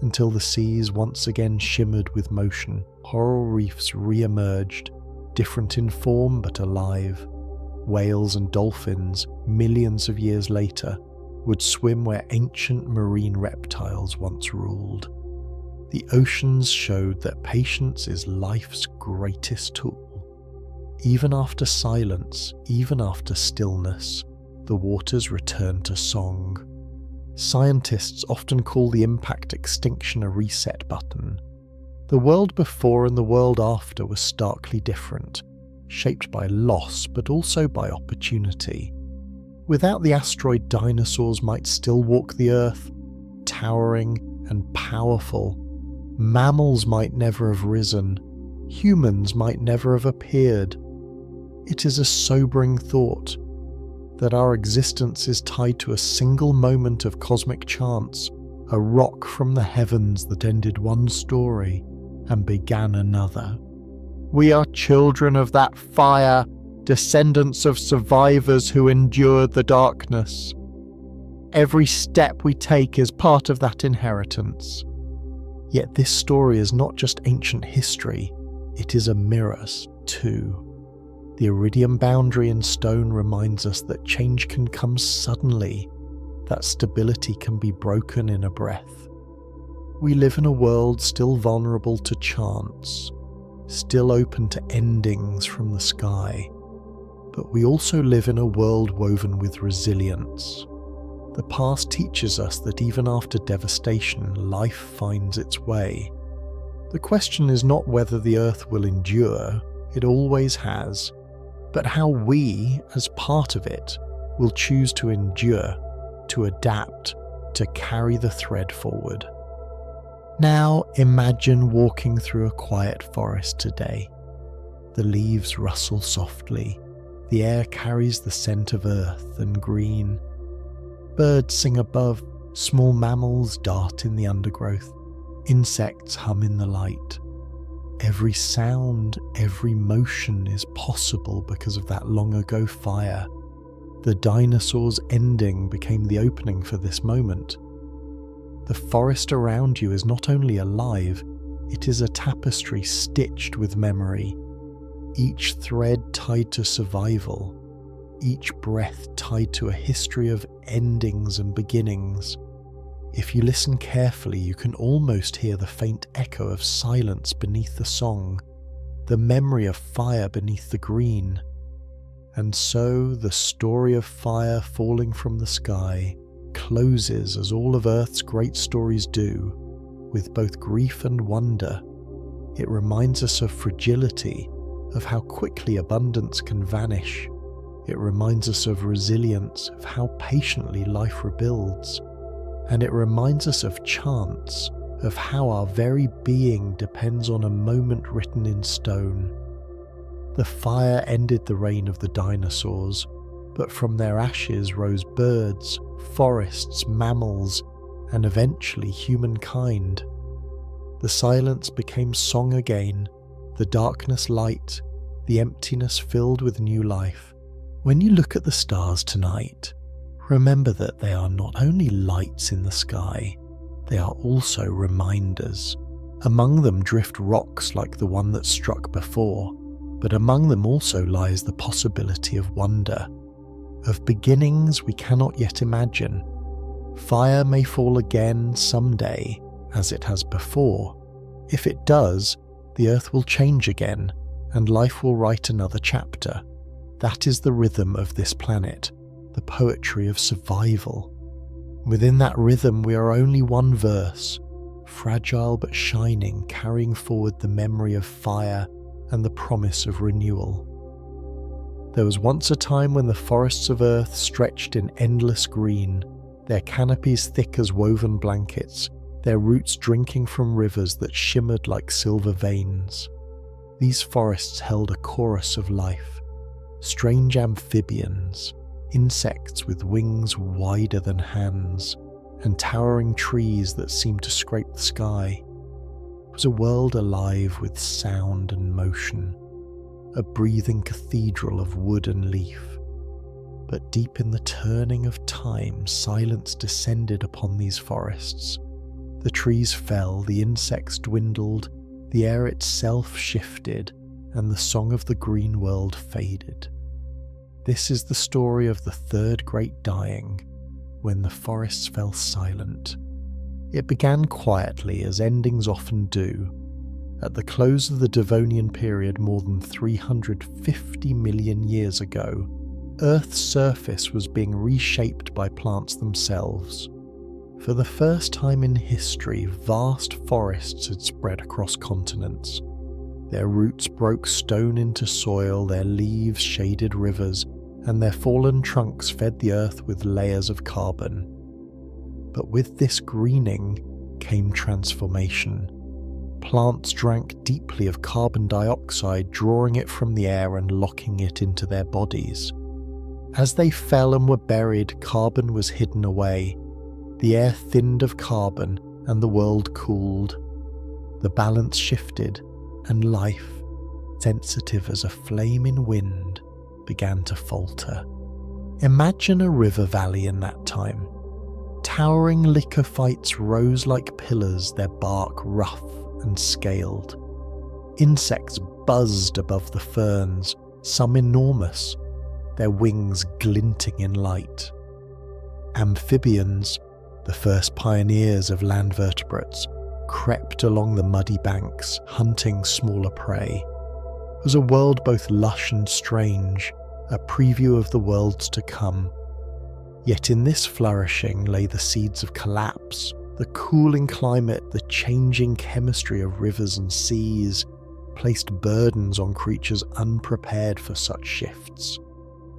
until the seas once again shimmered with motion. Coral reefs re-emerged, different in form but alive. Whales and dolphins, millions of years later, would swim where ancient marine reptiles once ruled. The oceans showed that patience is life's greatest tool. Even after silence, even after stillness, the waters return to song. Scientists often call the impact extinction a reset button. The world before and the world after was starkly different, shaped by loss but also by opportunity. Without the asteroid, dinosaurs might still walk the earth, towering and powerful. Mammals might never have risen. Humans might never have appeared. It is a sobering thought that our existence is tied to a single moment of cosmic chance, a rock from the heavens that ended one story and began another. We are children of that fire, descendants of survivors who endured the darkness. Every step we take is part of that inheritance. Yet this story is not just ancient history, it is a mirror too. The iridium boundary in stone reminds us that change can come suddenly, that stability can be broken in a breath. We live in a world still vulnerable to chance, still open to endings from the sky, but we also live in a world woven with resilience. The past teaches us that even after devastation, life finds its way. The question is not whether the earth will endure, it always has, but how we, as part of it, will choose to endure, to adapt, to carry the thread forward. Now imagine walking through a quiet forest today. The leaves rustle softly, the air carries the scent of earth and green. Birds sing above, small mammals dart in the undergrowth, insects hum in the light. Every sound, every motion is possible because of that long ago fire. The dinosaurs' ending became the opening for this moment. The forest around you is not only alive, it is a tapestry stitched with memory, each thread tied to survival, each breath tied to a history of endings and beginnings. If you listen carefully, you can almost hear the faint echo of silence beneath the song, the memory of fire beneath the green. And so the story of fire falling from the sky closes as all of Earth's great stories do, with both grief and wonder. It reminds us of fragility, of how quickly abundance can vanish. It reminds us of resilience, of how patiently life rebuilds. And it reminds us of chance, of how our very being depends on a moment written in stone. The fire ended the reign of the dinosaurs, but from their ashes rose birds, forests, mammals, and eventually humankind. The silence became song again, the darkness light, the emptiness filled with new life. When you look at the stars tonight, remember that they are not only lights in the sky, they are also reminders. Among them drift rocks like the one that struck before, but among them also lies the possibility of wonder, of beginnings we cannot yet imagine. Fire may fall again someday, as it has before. If it does, the earth will change again, and life will write another chapter. That is the rhythm of this planet, the poetry of survival. Within that rhythm we are only one verse, fragile but shining, carrying forward the memory of fire and the promise of renewal. There was once a time when the forests of earth stretched in endless green, their canopies thick as woven blankets, their roots drinking from rivers that shimmered like silver veins. These forests held a chorus of life, strange amphibians, insects with wings wider than hands, and towering trees that seemed to scrape the sky. It was a world alive with sound and motion, a breathing cathedral of wood and leaf. But deep in the turning of time, silence descended upon these forests. The trees fell, the insects dwindled, the air itself shifted, and the song of the green world faded. This is the story of the third great dying, when the forests fell silent. It began quietly, as endings often do. At the close of the Devonian period more than 350 million years ago, Earth's surface was being reshaped by plants themselves. For the first time in history, vast forests had spread across continents. Their roots broke stone into soil, their leaves shaded rivers, and their fallen trunks fed the earth with layers of carbon. But with this greening came transformation. Plants drank deeply of carbon dioxide, drawing it from the air and locking it into their bodies. As they fell and were buried, carbon was hidden away. The air thinned of carbon, and the world cooled. The balance shifted, and life, sensitive as a flame in wind, began to falter. Imagine a river valley in that time. Towering lycophytes rose like pillars, their bark rough and scaled. Insects buzzed above the ferns, some enormous, their wings glinting in light. Amphibians, the first pioneers of land vertebrates, crept along the muddy banks, hunting smaller prey. It was a world both lush and strange, a preview of the worlds to come. Yet in this flourishing lay the seeds of collapse, the cooling climate, the changing chemistry of rivers and seas, placed burdens on creatures unprepared for such shifts.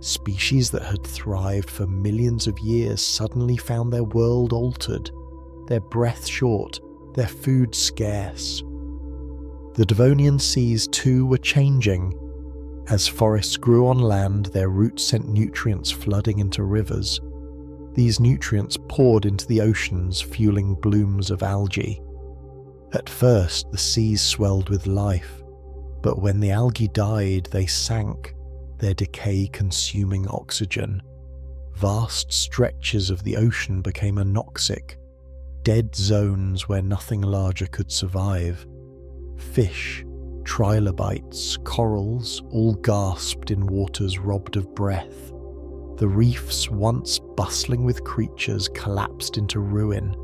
Species that had thrived for millions of years suddenly found their world altered, their breath short, their food scarce. The Devonian seas too were changing. As forests grew on land, their roots sent nutrients flooding into rivers. These nutrients poured into the oceans, fueling blooms of algae. At first, the seas swelled with life, but when the algae died, they sank, their decay consuming oxygen. Vast stretches of the ocean became anoxic, dead zones where nothing larger could survive. Fish, trilobites, corals, all gasped in waters robbed of breath. The reefs, once bustling with creatures, collapsed into ruin.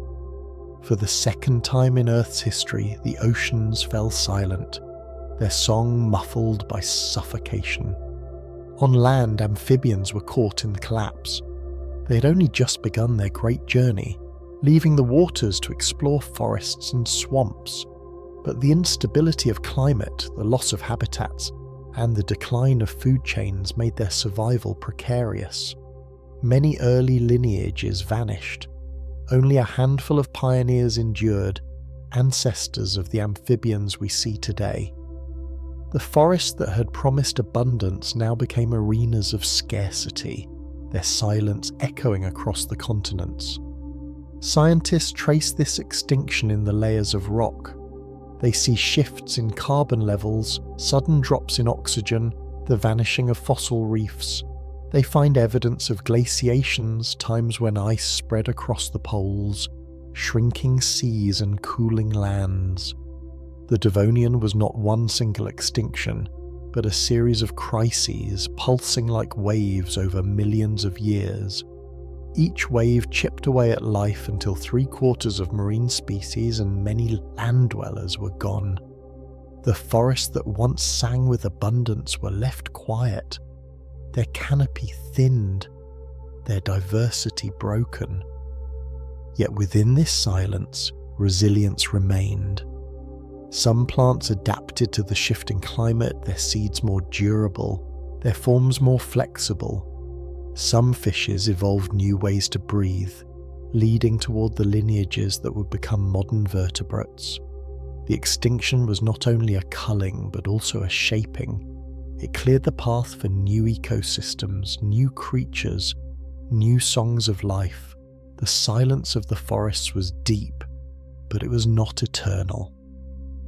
For the second time in Earth's history, the oceans fell silent, their song muffled by suffocation. On land, amphibians were caught in the collapse. They had only just begun their great journey, leaving the waters to explore forests and swamps. But the instability of climate, the loss of habitats, and the decline of food chains made their survival precarious. Many early lineages vanished. Only a handful of pioneers endured, ancestors of the amphibians we see today. The forests that had promised abundance now became arenas of scarcity, their silence echoing across the continents. Scientists trace this extinction in the layers of rock. They see shifts in carbon levels, sudden drops in oxygen, the vanishing of fossil reefs. They find evidence of glaciations, times when ice spread across the poles, shrinking seas and cooling lands. The Devonian was not one single extinction, but a series of crises pulsing like waves over millions of years. Each wave chipped away at life until 3/4 of marine species and many land dwellers were gone. The forests that once sang with abundance were left quiet, their canopy thinned, their diversity broken. Yet within this silence, resilience remained. Some plants adapted to the shifting climate, their seeds more durable, their forms more flexible. Some fishes evolved new ways to breathe, leading toward the lineages that would become modern vertebrates. The extinction was not only a culling, but also a shaping. It cleared the path for new ecosystems, new creatures, new songs of life. The silence of the forests was deep, but it was not eternal.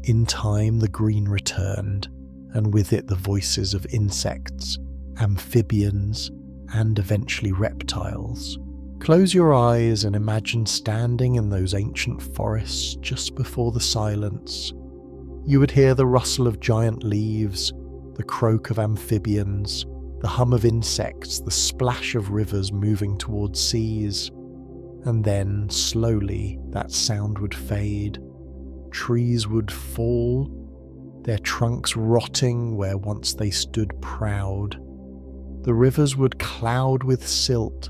In time, the green returned, and with it the voices of insects, amphibians, and eventually reptiles. Close your eyes and imagine standing in those ancient forests just before the silence. You would hear the rustle of giant leaves, the croak of amphibians, the hum of insects, the splash of rivers moving towards seas. And then, slowly, that sound would fade. Trees would fall, their trunks rotting where once they stood proud. The rivers would cloud with silt,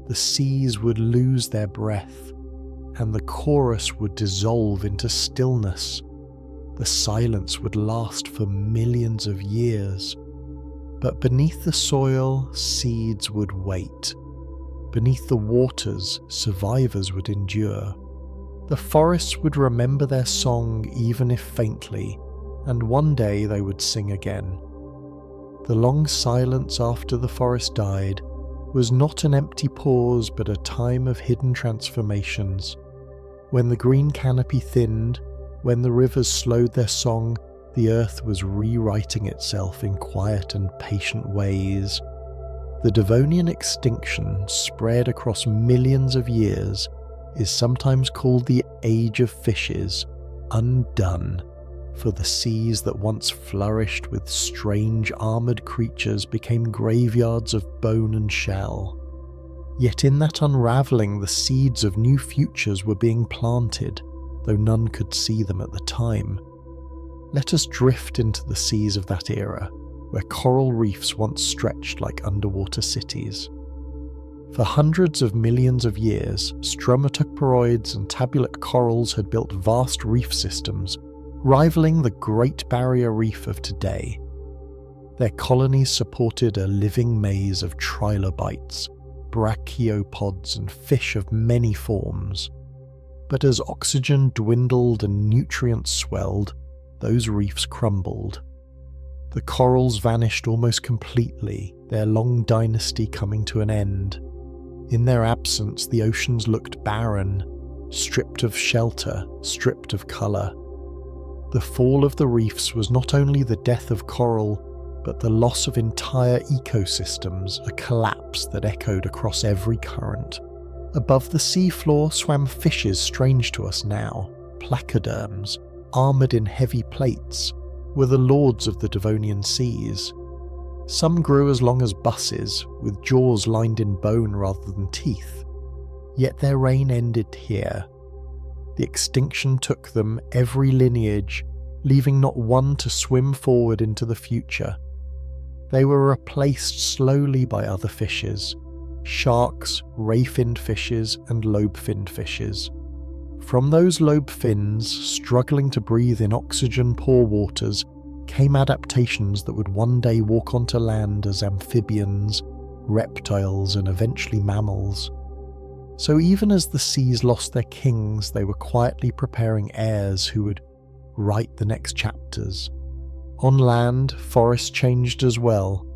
the seas would lose their breath, and the chorus would dissolve into stillness. The silence would last for millions of years. But beneath the soil, seeds would wait. Beneath the waters, survivors would endure. The forests would remember their song even if faintly, and one day they would sing again. The long silence after the forest died was not an empty pause, but a time of hidden transformations. When the green canopy thinned, when the rivers slowed their song, the earth was rewriting itself in quiet and patient ways. The Devonian extinction, spread across millions of years, is sometimes called the Age of Fishes, undone, for the seas that once flourished with strange armoured creatures became graveyards of bone and shell. Yet in that unravelling, the seeds of new futures were being planted, though none could see them at the time. Let us drift into the seas of that era, where coral reefs once stretched like underwater cities. For hundreds of millions of years, stromatoporoids and tabulate corals had built vast reef systems, rivaling the Great Barrier Reef of today. Their colonies supported a living maze of trilobites, brachiopods and fish of many forms. But as oxygen dwindled and nutrients swelled, those reefs crumbled. The corals vanished almost completely, their long dynasty coming to an end. In their absence, the oceans looked barren, stripped of shelter, stripped of colour. The fall of the reefs was not only the death of coral, but the loss of entire ecosystems, a collapse that echoed across every current. Above the seafloor swam fishes strange to us now, placoderms, armoured in heavy plates, were the lords of the Devonian seas. Some grew as long as buses, with jaws lined in bone rather than teeth. Yet their reign ended here. The extinction took them, every lineage, leaving not one to swim forward into the future. They were replaced slowly by other fishes, sharks, ray-finned fishes, and lobe-finned fishes. From those lobe fins, struggling to breathe in oxygen-poor waters, came adaptations that would one day walk onto land as amphibians, reptiles, and eventually mammals. So even as the seas lost their kings, they were quietly preparing heirs who would write the next chapters. On land, forests changed as well.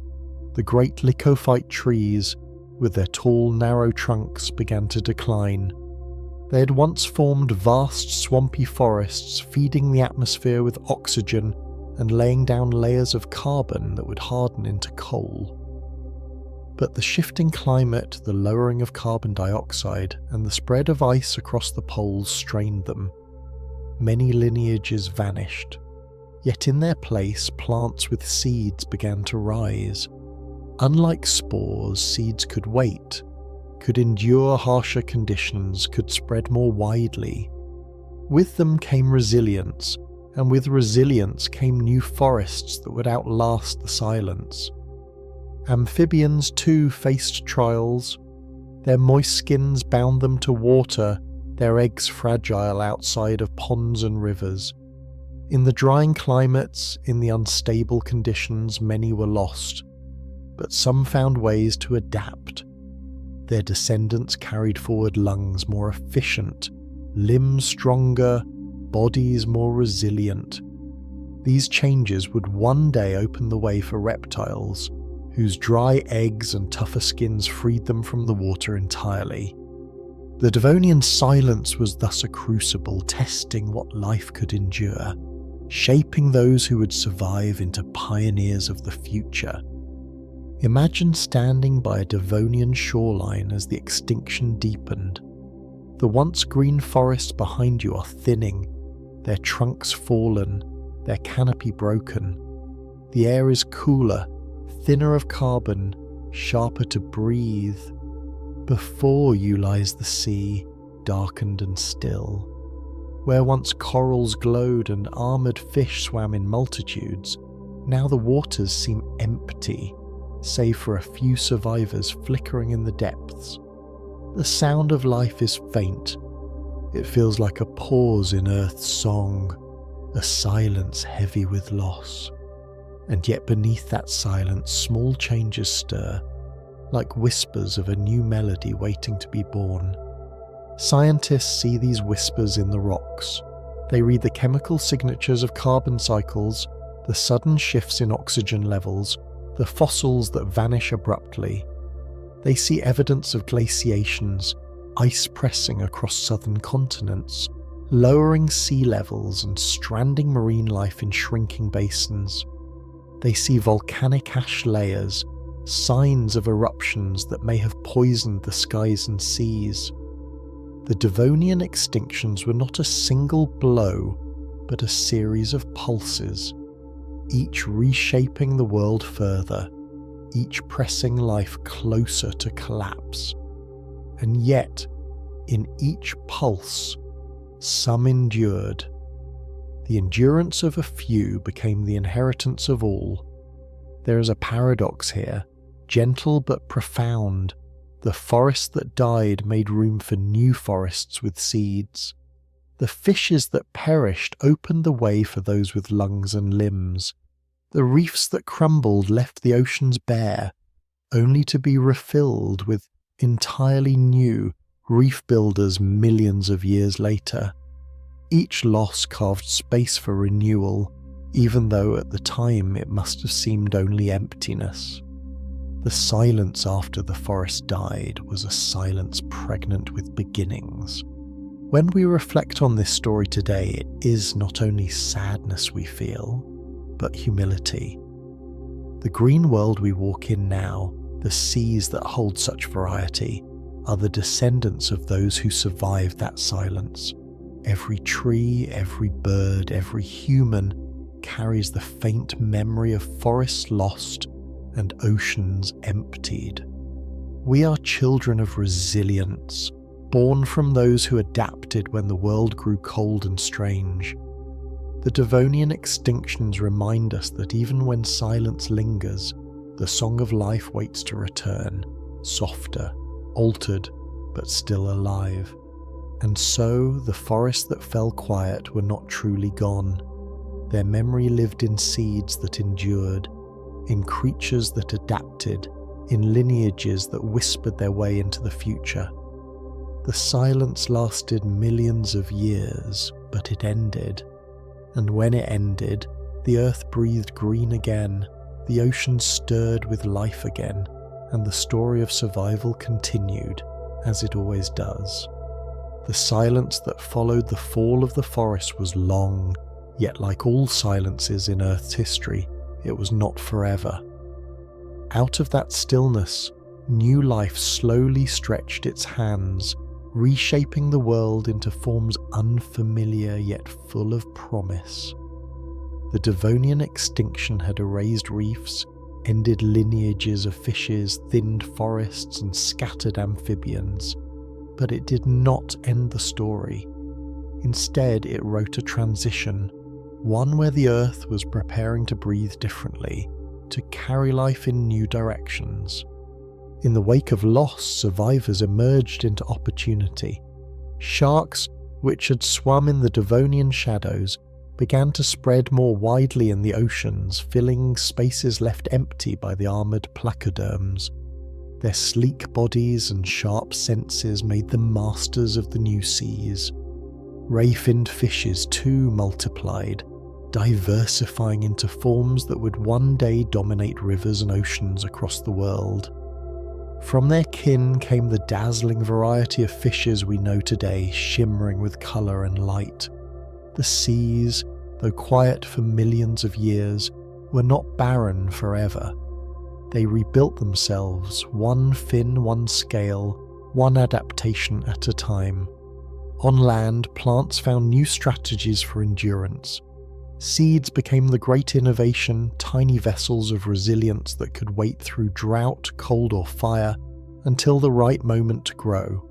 The great lycophyte trees, with their tall, narrow trunks, began to decline. They had once formed vast swampy forests, feeding the atmosphere with oxygen and laying down layers of carbon that would harden into coal. But the shifting climate, the lowering of carbon dioxide, and the spread of ice across the poles strained them. Many lineages vanished. Yet in their place, plants with seeds began to rise. Unlike spores, seeds could wait, could endure harsher conditions, could spread more widely. With them came resilience, and with resilience came new forests that would outlast the silence. Amphibians too faced trials. Their moist skins bound them to water, their eggs fragile outside of ponds and rivers. In the drying climates, in the unstable conditions, many were lost, but some found ways to adapt. Their descendants carried forward lungs more efficient, limbs stronger, bodies more resilient. These changes would one day open the way for reptiles, whose dry eggs and tougher skins freed them from the water entirely. The Devonian silence was thus a crucible, testing what life could endure, shaping those who would survive into pioneers of the future. Imagine standing by a Devonian shoreline as the extinction deepened. The once green forests behind you are thinning, their trunks fallen, their canopy broken. The air is cooler, thinner of carbon, sharper to breathe. Before you lies the sea, darkened and still. Where once corals glowed and armoured fish swam in multitudes, now the waters seem empty, save for a few survivors flickering in the depths. The sound of life is faint. It feels like a pause in Earth's song, a silence heavy with loss. And yet beneath that silence, small changes stir, like whispers of a new melody waiting to be born. Scientists see these whispers in the rocks. They read the chemical signatures of carbon cycles, the sudden shifts in oxygen levels, the fossils that vanish abruptly. They see evidence of glaciations, ice pressing across southern continents, lowering sea levels and stranding marine life in shrinking basins. They see volcanic ash layers, signs of eruptions that may have poisoned the skies and seas. The Devonian extinctions were not a single blow, but a series of pulses, each reshaping the world further, each pressing life closer to collapse. And yet, in each pulse, some endured. The endurance of a few became the inheritance of all. There is a paradox here, gentle but profound. The forest that died made room for new forests with seeds. The fishes that perished opened the way for those with lungs and limbs. The reefs that crumbled left the oceans bare, only to be refilled with entirely new reef builders millions of years later. Each loss carved space for renewal, even though at the time it must have seemed only emptiness. The silence after the forest died was a silence pregnant with beginnings. When we reflect on this story today, it is not only sadness we feel, but humility. The green world we walk in now, the seas that hold such variety, are the descendants of those who survived that silence. Every tree, every bird, every human carries the faint memory of forests lost and oceans emptied. We are children of resilience, born from those who adapted when the world grew cold and strange. The Devonian extinctions remind us that even when silence lingers, the song of life waits to return, softer, altered, but still alive. And so the forests that fell quiet were not truly gone. Their memory lived in seeds that endured, in creatures that adapted, in lineages that whispered their way into the future. The silence lasted millions of years, but it ended. And when it ended, the earth breathed green again, the ocean stirred with life again, and the story of survival continued, as it always does. The silence that followed the fall of the forest was long, yet like all silences in Earth's history, it was not forever. Out of that stillness, new life slowly stretched its hands, reshaping the world into forms unfamiliar yet full of promise. The Devonian extinction had erased reefs, ended lineages of fishes, thinned forests, and scattered amphibians. But it did not end the story. Instead, it wrote a transition, one where the Earth was preparing to breathe differently, to carry life in new directions. In the wake of loss, survivors emerged into opportunity. Sharks, which had swum in the Devonian shadows, began to spread more widely in the oceans, filling spaces left empty by the armoured placoderms. Their sleek bodies and sharp senses made them masters of the new seas. Ray-finned fishes too multiplied, diversifying into forms that would one day dominate rivers and oceans across the world. From their kin came the dazzling variety of fishes we know today, shimmering with colour and light. The seas, though quiet for millions of years, were not barren forever. They rebuilt themselves, one fin, one scale, one adaptation at a time. On land, plants found new strategies for endurance. Seeds became the great innovation, tiny vessels of resilience that could wait through drought, cold or fire, until the right moment to grow.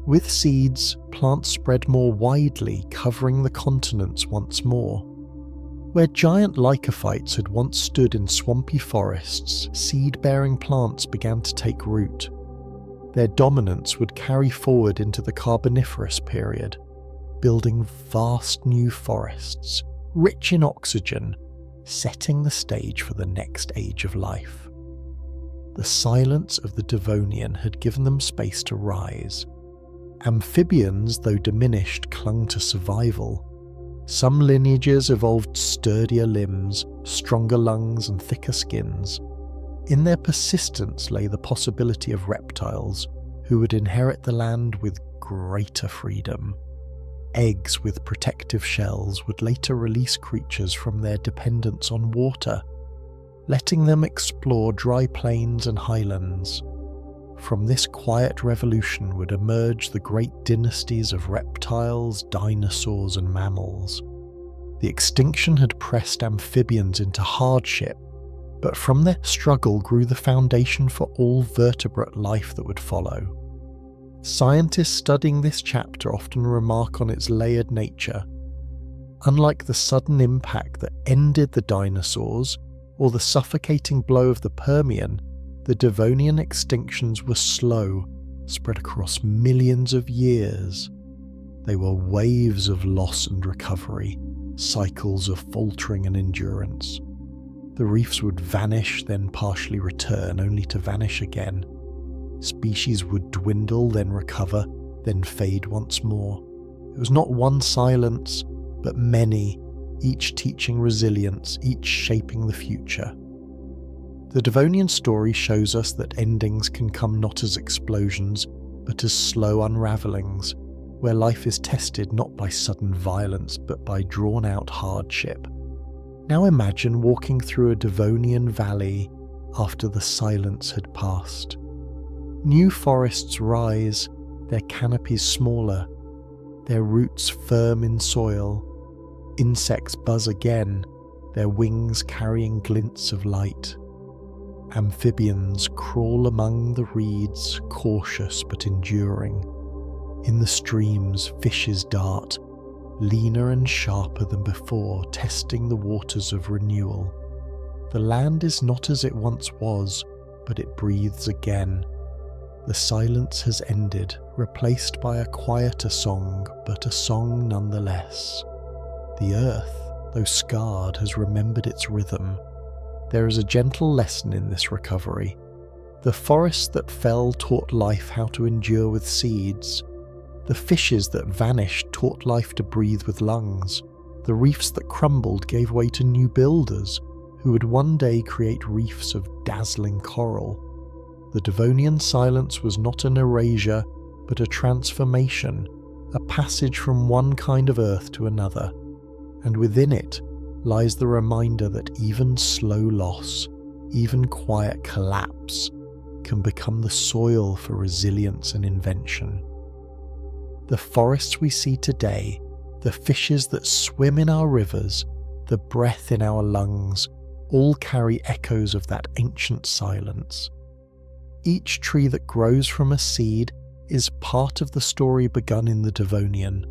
With seeds, plants spread more widely, covering the continents once more. Where giant lycophytes had once stood in swampy forests, seed-bearing plants began to take root. Their dominance would carry forward into the Carboniferous period, building vast new forests, rich in oxygen, setting the stage for the next age of life. The silence of the Devonian had given them space to rise. Amphibians, though diminished, clung to survival. Some lineages evolved sturdier limbs, stronger lungs, and thicker skins. In their persistence lay the possibility of reptiles who would inherit the land with greater freedom. Eggs with protective shells would later release creatures from their dependence on water. letting them explore dry plains and highlands. From this quiet revolution would emerge the great dynasties of reptiles, dinosaurs, and mammals. The extinction had pressed amphibians into hardship, but from their struggle grew the foundation for all vertebrate life that would follow. Scientists studying this chapter often remark on its layered nature. Unlike the sudden impact that ended the dinosaurs, or the suffocating blow of the Permian, the Devonian extinctions were slow, spread across millions of years. They were waves of loss and recovery, cycles of faltering and endurance. The reefs would vanish, then partially return, only to vanish again. Species would dwindle, then recover, then fade once more. It was not one silence, but many, each teaching resilience, each shaping the future. The Devonian story shows us that endings can come not as explosions, but as slow unravelings, where life is tested not by sudden violence, but by drawn-out hardship. Now imagine walking through a Devonian valley after the silence had passed. New forests rise, their canopies smaller, their roots firm in soil. Insects buzz again, their wings carrying glints of light. Amphibians crawl among the reeds, cautious but enduring. In the streams, fishes dart, leaner and sharper than before, testing the waters of renewal. The land is not as it once was, but it breathes again. The silence has ended, replaced by a quieter song, but a song nonetheless. The earth, though scarred, has remembered its rhythm. There is a gentle lesson in this recovery. The forests that fell taught life how to endure with seeds. The fishes that vanished taught life to breathe with lungs. The reefs that crumbled gave way to new builders, who would one day create reefs of dazzling coral. The Devonian silence was not an erasure, but a transformation, a passage from one kind of earth to another. And within it lies the reminder that even slow loss, even quiet collapse, can become the soil for resilience and invention. The forests we see today, the fishes that swim in our rivers, the breath in our lungs, all carry echoes of that ancient silence. Each tree that grows from a seed is part of the story begun in the Devonian.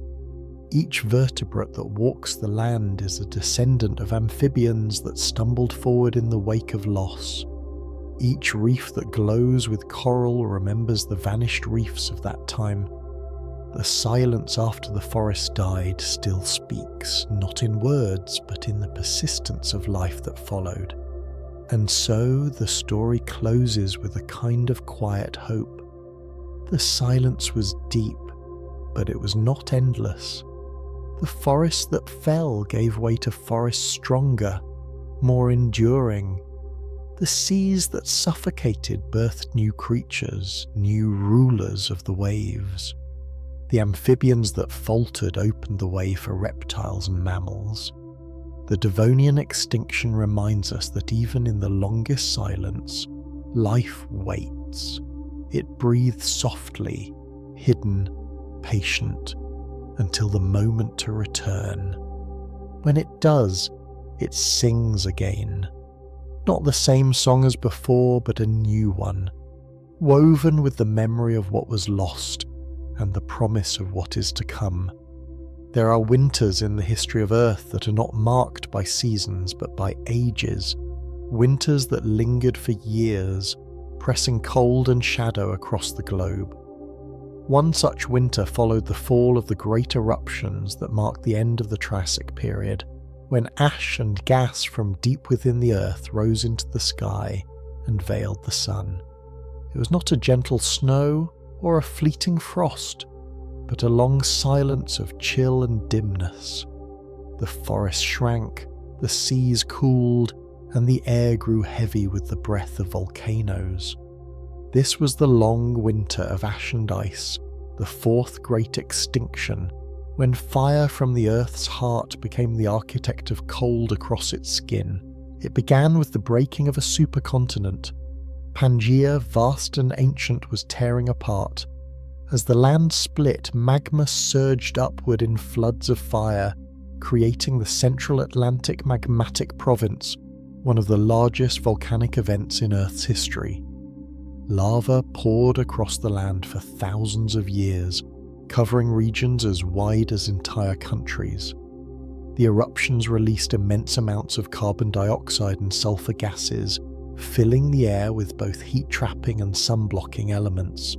Each vertebrate that walks the land is a descendant of amphibians that stumbled forward in the wake of loss. Each reef that glows with coral remembers the vanished reefs of that time. The silence after the forest died still speaks, not in words, but in the persistence of life that followed. And so the story closes with a kind of quiet hope. The silence was deep, but it was not endless. The forests that fell gave way to forests stronger, more enduring. The seas that suffocated birthed new creatures, new rulers of the waves. The amphibians that faltered opened the way for reptiles and mammals. The Devonian extinction reminds us that even in the longest silence, life waits. It breathes softly, hidden, patient, until the moment to return. When it does, it sings again. Not the same song as before, but a new one, woven with the memory of what was lost and the promise of what is to come. There are winters in the history of Earth that are not marked by seasons but by ages, winters that lingered for years, pressing cold and shadow across the globe. One such winter followed the fall of the great eruptions that marked the end of the Triassic period, when ash and gas from deep within the earth rose into the sky and veiled the sun. It was not a gentle snow or a fleeting frost, but a long silence of chill and dimness. The forest shrank, the seas cooled, and the air grew heavy with the breath of volcanoes. This was the long winter of ash and ice, the fourth great extinction, when fire from the Earth's heart became the architect of cold across its skin, It began with the breaking of a supercontinent. Pangaea, vast and ancient, was tearing apart. As the land split, magma surged upward in floods of fire, creating the Central Atlantic Magmatic Province, one of the largest volcanic events in Earth's history. Lava poured across the land for thousands of years, covering regions as wide as entire countries. The eruptions released immense amounts of carbon dioxide and sulfur gases, filling the air with both heat-trapping and sun-blocking elements.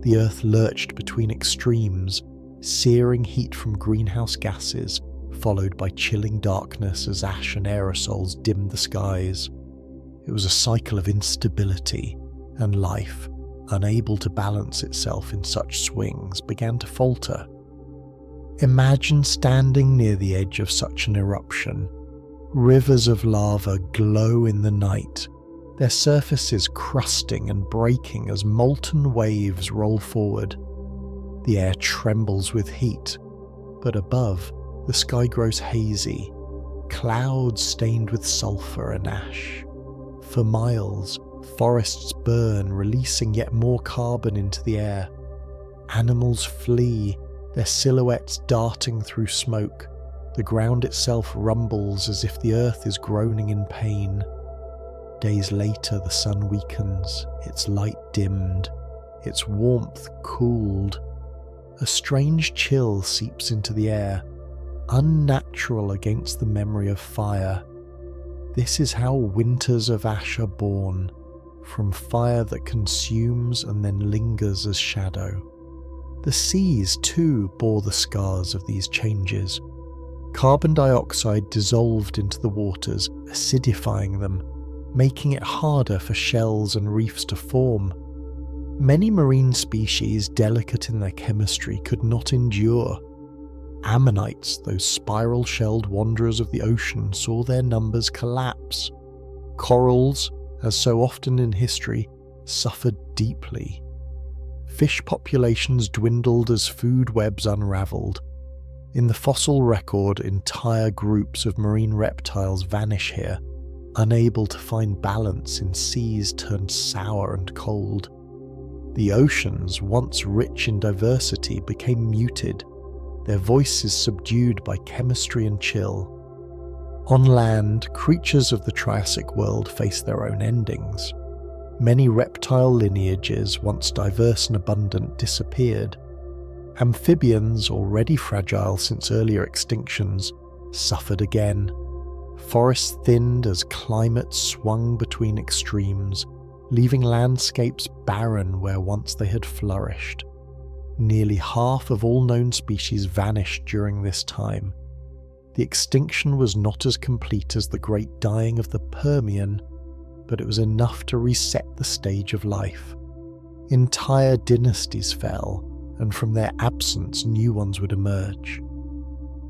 The Earth lurched between extremes, searing heat from greenhouse gases, followed by chilling darkness as ash and aerosols dimmed the skies. It was a cycle of instability, and life, unable to balance itself in such swings, began to falter. Imagine standing near the edge of such an eruption. Rivers of lava glow in the night, their surfaces crusting and breaking as molten waves roll forward. The air trembles with heat, but above, the sky grows hazy, clouds stained with sulfur and ash. For miles, forests burn, releasing yet more carbon into the air. Animals flee, their silhouettes darting through smoke. The ground itself rumbles as if the earth is groaning in pain. Days later, the sun weakens, its light dimmed, its warmth cooled. A strange chill seeps into the air, unnatural against the memory of fire. This is how winters of ash are born, from fire that consumes and then lingers as shadow. The seas, too, bore the scars of these changes. Carbon dioxide dissolved into the waters, acidifying them, making it harder for shells and reefs to form. Many marine species, delicate in their chemistry, could not endure. Ammonites, those spiral-shelled wanderers of the ocean, saw their numbers collapse. Corals, as so often in history, suffered deeply. Fish populations dwindled as food webs unravelled. In the fossil record, entire groups of marine reptiles vanish here, unable to find balance in seas turned sour and cold. The oceans, once rich in diversity, became muted, their voices subdued by chemistry and chill. On land, creatures of the Triassic world faced their own endings. Many reptile lineages, once diverse and abundant, disappeared. Amphibians, already fragile since earlier extinctions, suffered again. Forests thinned as climates swung between extremes, leaving landscapes barren where once they had flourished. Nearly half of all known species vanished during this time. The extinction was not as complete as the great dying of the Permian, but it was enough to reset the stage of life. Entire dynasties fell, and from their absence new ones would emerge.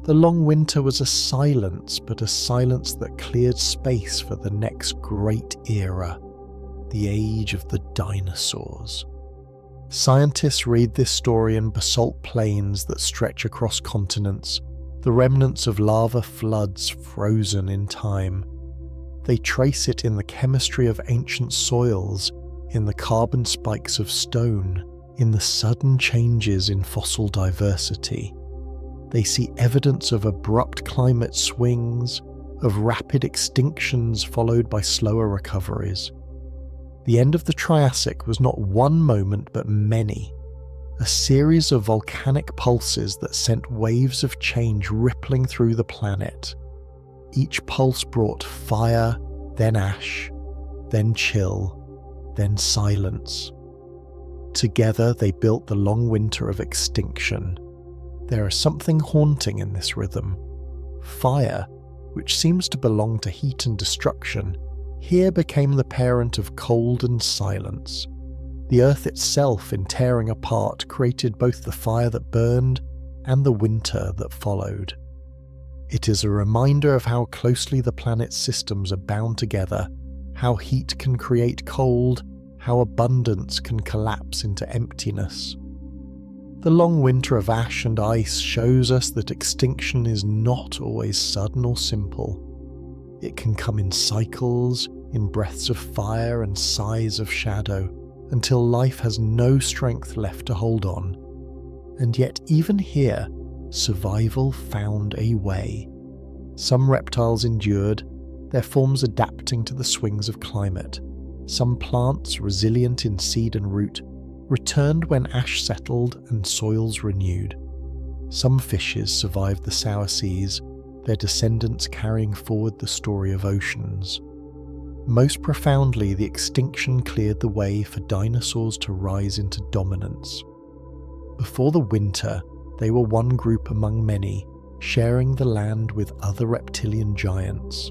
The long winter was a silence, but a silence that cleared space for the next great era, the age of the dinosaurs. Scientists read this story in basalt plains that stretch across continents, the remnants of lava floods frozen in time. They trace it in the chemistry of ancient soils, in the carbon spikes of stone, in the sudden changes in fossil diversity. They see evidence of abrupt climate swings, of rapid extinctions followed by slower recoveries. The end of the Triassic was not one moment but many, a series of volcanic pulses that sent waves of change rippling through the planet. Each pulse brought fire, then ash, then chill, then silence. Together they built the long winter of extinction. There is something haunting in this rhythm. Fire, which seems to belong to heat and destruction, here became the parent of cold and silence. The earth itself, in tearing apart, created both the fire that burned and the winter that followed. It is a reminder of how closely the planet's systems are bound together, how heat can create cold, how abundance can collapse into emptiness. The long winter of ash and ice shows us that extinction is not always sudden or simple. It can come in cycles, in breaths of fire and sighs of shadow, until life has no strength left to hold on. And yet even here, survival found a way. Some reptiles endured, their forms adapting to the swings of climate. Some plants, resilient in seed and root, returned when ash settled and soils renewed. Some fishes survived the sour seas, their descendants carrying forward the story of oceans. Most profoundly, the extinction cleared the way for dinosaurs to rise into dominance. Before the winter, they were one group among many, sharing the land with other reptilian giants.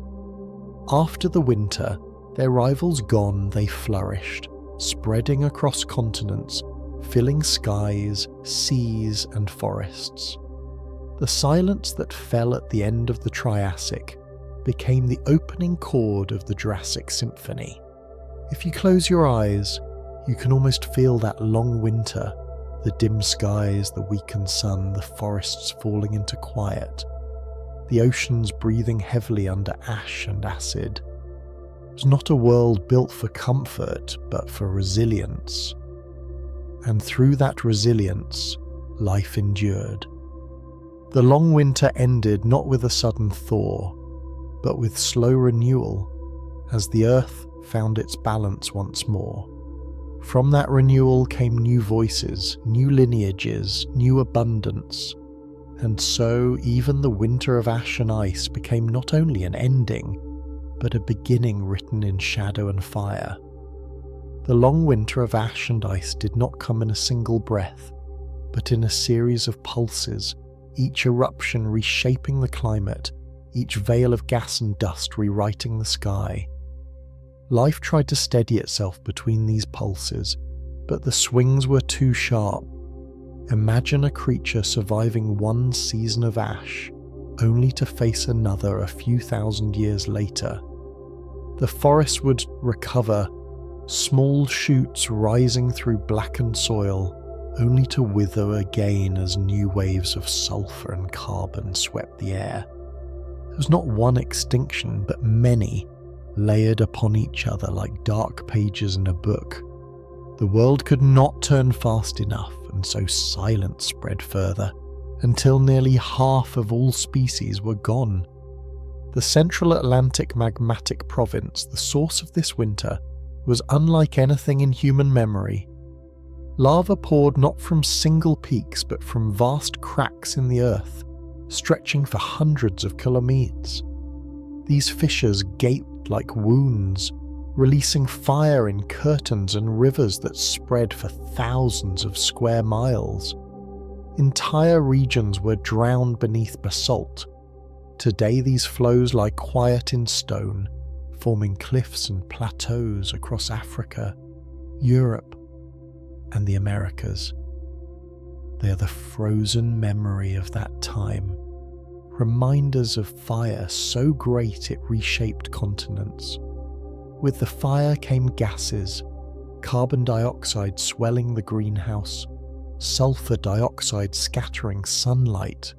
After the winter, their rivals gone, they flourished, spreading across continents, filling skies, seas, and forests. The silence that fell at the end of the Triassic became the opening chord of the Jurassic Symphony. If you close your eyes, you can almost feel that long winter, the dim skies, the weakened sun, the forests falling into quiet, the oceans breathing heavily under ash and acid. It was not a world built for comfort, but for resilience. And through that resilience, life endured. The long winter ended not with a sudden thaw, but with slow renewal, as the earth found its balance once more. From that renewal came new voices, new lineages, new abundance, and so even the winter of ash and ice became not only an ending, but a beginning written in shadow and fire. The long winter of ash and ice did not come in a single breath, but in a series of pulses, each eruption reshaping the climate, each veil of gas and dust rewriting the sky. Life tried to steady itself between these pulses, but the swings were too sharp. Imagine a creature surviving one season of ash, only to face another a few thousand years later. The forest would recover, small shoots rising through blackened soil, only to wither again as new waves of sulfur and carbon swept the air. It was not one extinction, but many, layered upon each other like dark pages in a book. The world could not turn fast enough, and so silence spread further, until nearly half of all species were gone. The Central Atlantic magmatic province, the source of this winter, was unlike anything in human memory. Lava poured not from single peaks, but from vast cracks in the earth, stretching for hundreds of kilometers. These fissures gaped like wounds, releasing fire in curtains and rivers that spread for thousands of square miles. Entire regions were drowned beneath basalt. Today these flows lie quiet in stone, forming cliffs and plateaus across Africa, Europe, and the Americas. They are the frozen memory of that time, reminders of fire so great it reshaped continents. With the fire came gases, carbon dioxide swelling the greenhouse, sulfur dioxide scattering sunlight.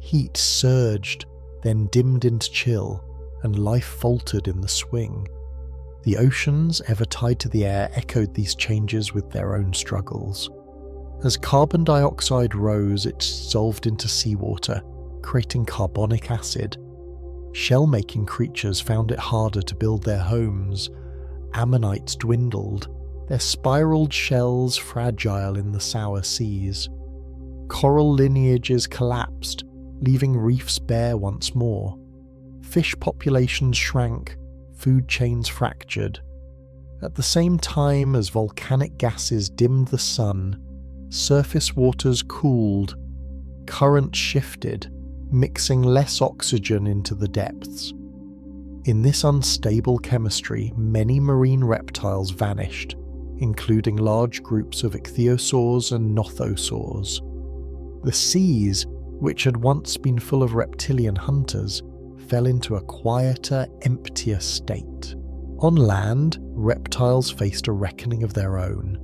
Heat surged, then dimmed into chill, and life faltered in the swing. The oceans, ever tied to the air, echoed these changes with their own struggles. As carbon dioxide rose, it dissolved into seawater, creating carbonic acid. Shell-making creatures found it harder to build their homes. Ammonites dwindled, their spiraled shells fragile in the sour seas. Coral lineages collapsed, leaving reefs bare once more. Fish populations shrank, food chains fractured. At the same time as volcanic gases dimmed the sun, surface waters cooled, currents shifted, mixing less oxygen into the depths. In this unstable chemistry, many marine reptiles vanished, including large groups of ichthyosaurs and nothosaurs. The seas, which had once been full of reptilian hunters, fell into a quieter, emptier state. On land, reptiles faced a reckoning of their own.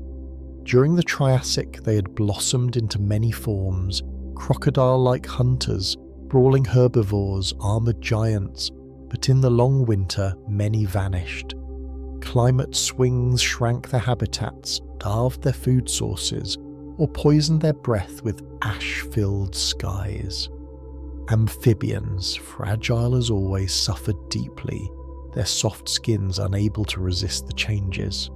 During the Triassic, they had blossomed into many forms, crocodile-like hunters, brawling herbivores, armoured giants, But in the long winter, many vanished. Climate swings shrank their habitats, starved their food sources, or poisoned their breath with ash-filled skies. Amphibians, fragile as always, suffered deeply, their soft skins unable to resist the changes.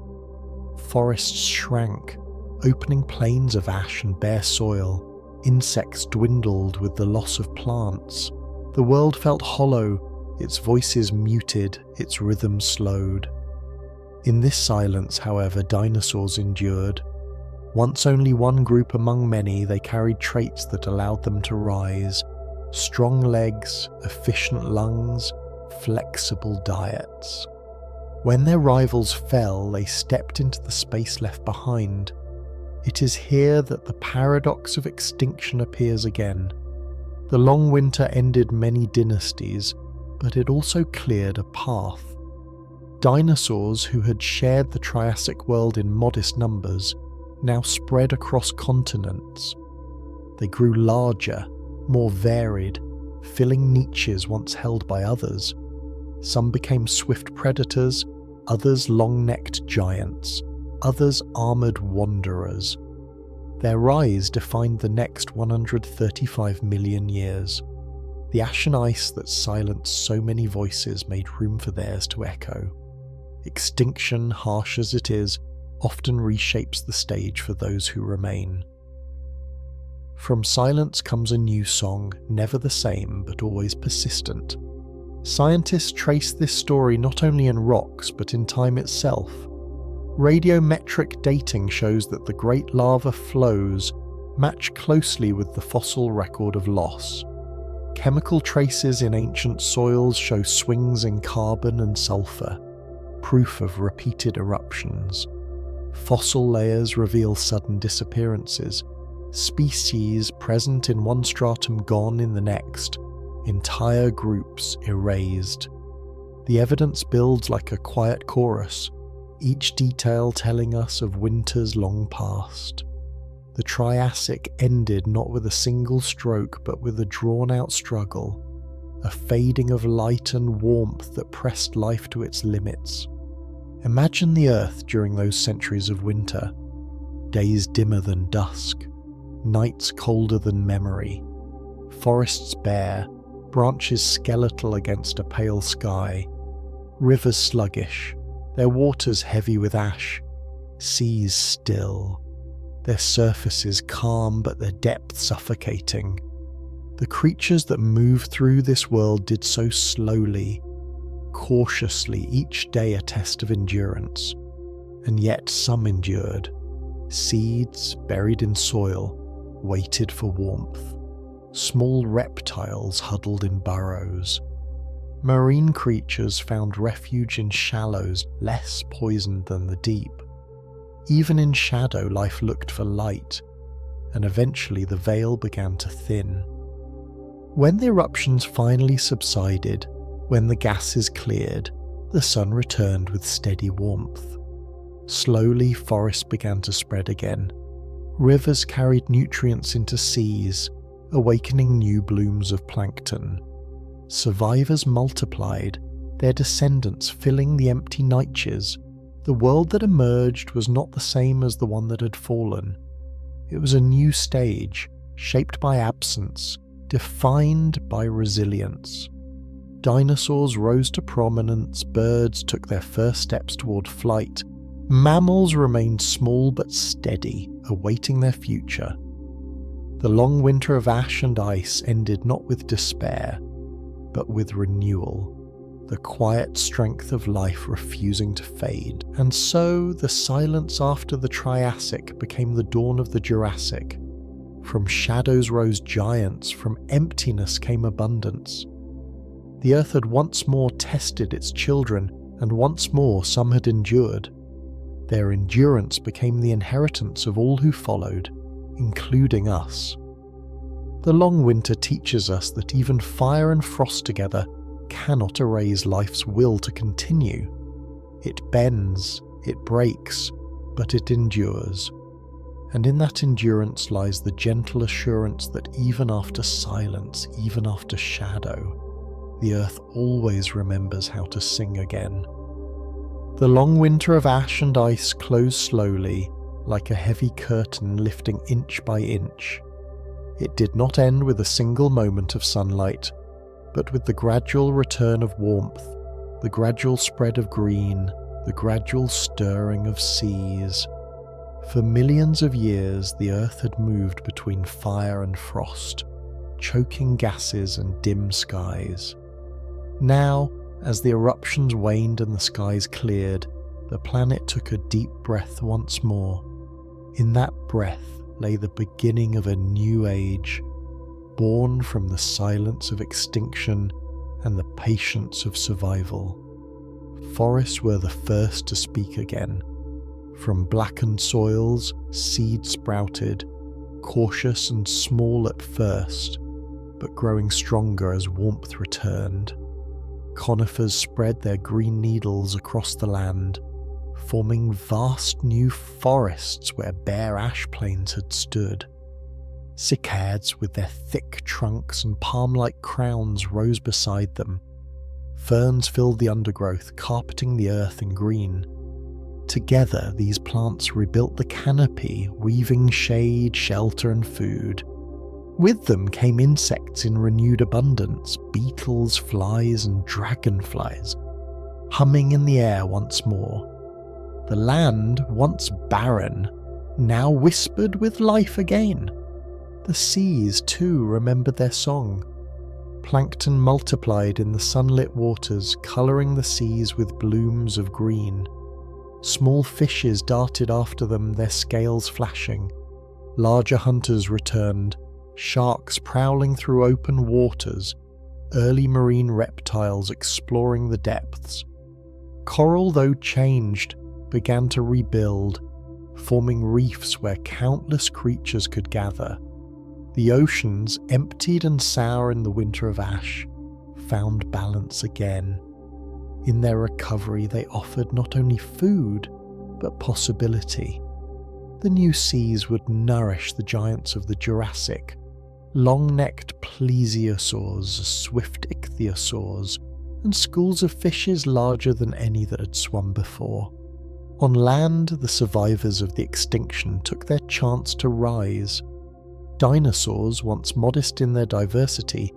Forests shrank, opening plains of ash and bare soil. Insects dwindled with the loss of plants. The world felt hollow, its voices muted, its rhythm slowed. In this silence, however, dinosaurs endured. Once only one group among many, they carried traits that allowed them to rise. Strong legs, efficient lungs, flexible diets. When their rivals fell, they stepped into the space left behind. It is here that the paradox of extinction appears again. The long winter ended many dynasties, but it also cleared a path. Dinosaurs who had shared the Triassic world in modest numbers now spread across continents. They grew larger, more varied, filling niches once held by others. Some became swift predators, others long-necked giants, others armoured wanderers. Their rise defined the next 135 million years. The ash and ice that silenced so many voices made room for theirs to echo. Extinction, harsh as it is, often reshapes the stage for those who remain. From silence comes a new song, never the same, but always persistent. Scientists trace this story not only in rocks, but in time itself. Radiometric dating shows that the great lava flows match closely with the fossil record of loss. Chemical traces in ancient soils show swings in carbon and sulfur, proof of repeated eruptions. Fossil layers reveal sudden disappearances, species present in one stratum gone in the next, entire groups erased. The evidence builds like a quiet chorus, each detail telling us of winters long past. The Triassic ended not with a single stroke but with a drawn-out struggle, a fading of light and warmth that pressed life to its limits. Imagine the Earth during those centuries of winter. Days dimmer than dusk, nights colder than memory, forests bare, branches skeletal against a pale sky, rivers sluggish, their waters heavy with ash, seas still, their surfaces calm but their depth suffocating. The creatures that moved through this world did so slowly, cautiously, each day a test of endurance. And yet some endured. Seeds buried in soil waited for warmth. Small reptiles huddled in burrows. Marine creatures found refuge in shallows less poisoned than the deep. Even in shadow, life looked for light, and eventually the veil began to thin. When the eruptions finally subsided, when the gases cleared, the sun returned with steady warmth. Slowly, forests began to spread again. Rivers carried nutrients into seas, awakening new blooms of plankton. Survivors multiplied, their descendants filling the empty niches. The world that emerged was not the same as the one that had fallen. It was a new stage, shaped by absence, defined by resilience. Dinosaurs rose to prominence, birds took their first steps toward flight. Mammals remained small but steady, awaiting their future. The long winter of ash and ice ended not with despair, but with renewal, the quiet strength of life refusing to fade. And so the silence after the Triassic became the dawn of the Jurassic. From shadows rose giants, from emptiness came abundance. The earth had once more tested its children, and once more some had endured. Their endurance became the inheritance of all who followed, including us. The long winter teaches us that even fire and frost together cannot erase life's will to continue. It bends, it breaks, but it endures. And in that endurance lies the gentle assurance that even after silence, even after shadow, the earth always remembers how to sing again. The long winter of ash and ice closed slowly, like a heavy curtain lifting inch by inch. It did not end with a single moment of sunlight, but with the gradual return of warmth, the gradual spread of green, the gradual stirring of seas. For millions of years, the earth had moved between fire and frost, choking gases and dim skies. Now, as the eruptions waned and the skies cleared, the planet took a deep breath once more. In that breath lay the beginning of a new age, born from the silence of extinction and the patience of survival. Forests were the first to speak again. From blackened soils, seeds sprouted, cautious and small at first, but growing stronger as warmth returned. Conifers spread their green needles across the land, forming vast new forests where bare ash plains had stood. Cycads with their thick trunks and palm-like crowns rose beside them. Ferns filled the undergrowth, carpeting the earth in green. Together, these plants rebuilt the canopy, weaving shade, shelter, and food. With them came insects in renewed abundance, beetles, flies, and dragonflies, humming in the air once more. The land, once barren, now whispered with life again. The seas, too, remembered their song. Plankton multiplied in the sunlit waters, colouring the seas with blooms of green. Small fishes darted after them, their scales flashing. Larger hunters returned, sharks prowling through open waters, early marine reptiles exploring the depths. Coral, though changed, began to rebuild, forming reefs where countless creatures could gather. The oceans, emptied and sour in the winter of ash, found balance again. In their recovery, they offered not only food, but possibility. The new seas would nourish the giants of the Jurassic, long-necked plesiosaurs, swift ichthyosaurs, and schools of fishes larger than any that had swum before. On land, the survivors of the extinction took their chance to rise. Dinosaurs, once modest in their diversity,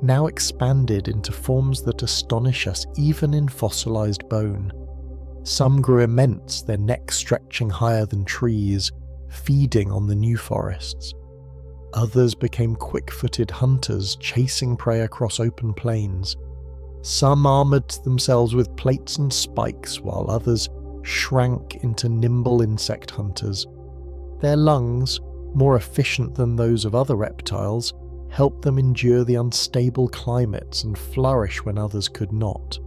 now expanded into forms that astonish us even in fossilized bone. Some grew immense, their necks stretching higher than trees, feeding on the new forests. Others became quick-footed hunters, chasing prey across open plains. Some armoured themselves with plates and spikes, while others shrank into nimble insect hunters. Their lungs, more efficient than those of other reptiles, helped them endure the unstable climates and flourish when others could not.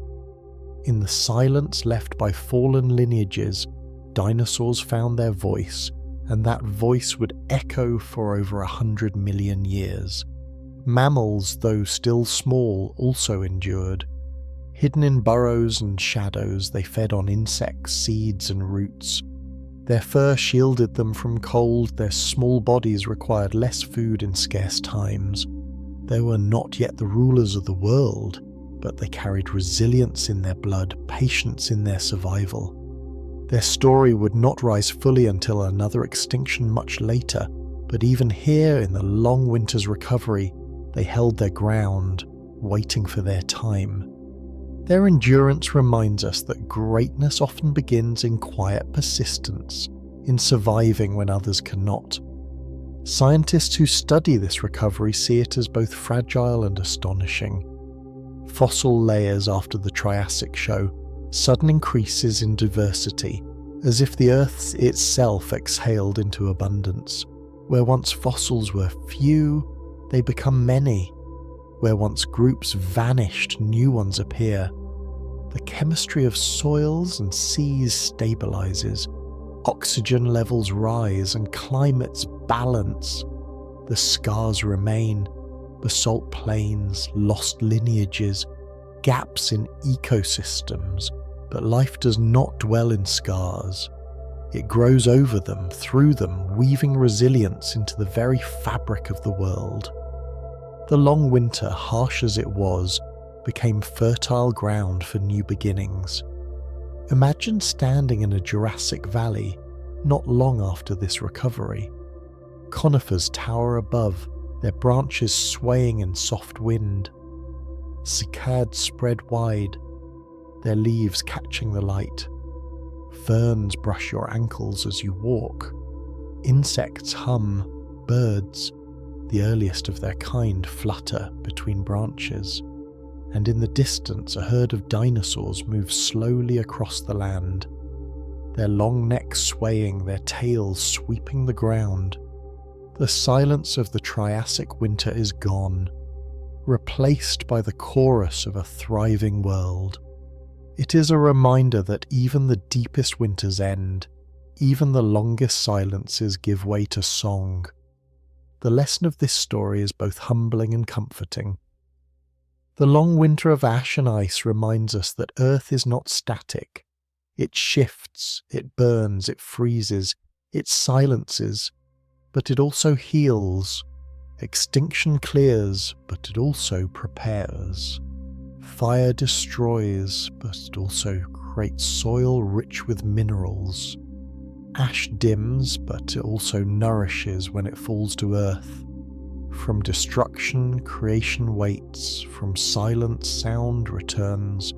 In the silence left by fallen lineages, dinosaurs found their voice, and that voice would echo for over 100 million years. Mammals, though still small, also endured. Hidden in burrows and shadows, they fed on insects, seeds, and roots. Their fur shielded them from cold, their small bodies required less food in scarce times. They were not yet the rulers of the world, but they carried resilience in their blood, patience in their survival. Their story would not rise fully until another extinction much later, but even here in the long winter's recovery, they held their ground, waiting for their time. Their endurance reminds us that greatness often begins in quiet persistence, in surviving when others cannot. Scientists who study this recovery see it as both fragile and astonishing. Fossil layers after the Triassic show sudden increases in diversity, as if the Earth itself exhaled into abundance. Where once fossils were few, they become many. Where once groups vanished, new ones appear. The chemistry of soils and seas stabilizes. Oxygen levels rise and climates balance. The scars remain, basalt plains, lost lineages, gaps in ecosystems, but life does not dwell in scars. It grows over them, through them, weaving resilience into the very fabric of the world. The long winter, harsh as it was, became fertile ground for new beginnings. Imagine standing in a Jurassic Valley not long after this recovery. Conifers tower above, their branches swaying in soft wind. Cycads spread wide, their leaves catching the light. Ferns brush your ankles as you walk. Insects hum, birds, the earliest of their kind, flutter between branches. And in the distance a herd of dinosaurs moves slowly across the land, their long necks swaying, their tails sweeping the ground. The silence of the Triassic winter is gone, replaced by the chorus of a thriving world. It is a reminder that even the deepest winters end, even the longest silences give way to song. The lesson of this story is both humbling and comforting. The long winter of ash and ice reminds us that Earth is not static. It shifts, it burns, it freezes, it silences, but it also heals. Extinction clears, but it also prepares. Fire destroys, but it also creates soil rich with minerals. Ash dims, but it also nourishes when it falls to earth. From destruction, creation waits. From silence, sound returns.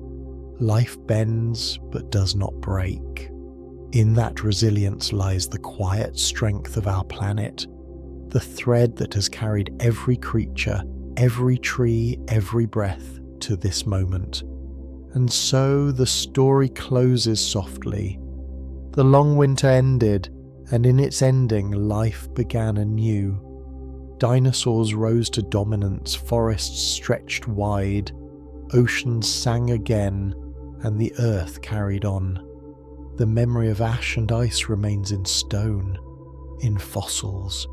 Life bends, but does not break. In that resilience lies the quiet strength of our planet, the thread that has carried every creature, every tree, every breath to this moment. And so the story closes softly. The long winter ended, and in its ending, life began anew. Dinosaurs rose to dominance, forests stretched wide, oceans sang again, and the earth carried on. The memory of ash and ice remains in stone, in fossils,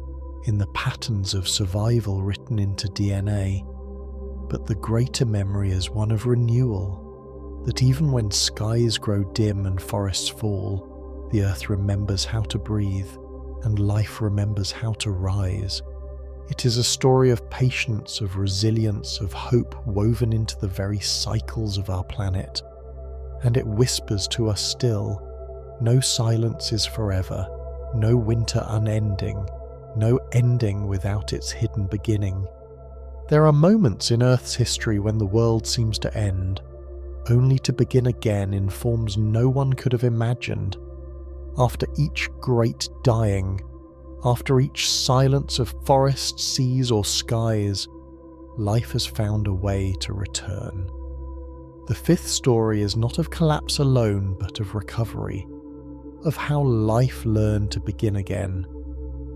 in the patterns of survival written into DNA. But the greater memory is one of renewal, that even when skies grow dim and forests fall, the earth remembers how to breathe, and life remembers how to rise. It is a story of patience, of resilience, of hope woven into the very cycles of our planet. And it whispers to us still, no silence is forever, no winter unending, no ending without its hidden beginning. There are moments in Earth's history when the world seems to end, only to begin again in forms no one could have imagined. After each great dying, after each silence of forests, seas or skies, life has found a way to return. The fifth story is not of collapse alone, but of recovery, of how life learned to begin again.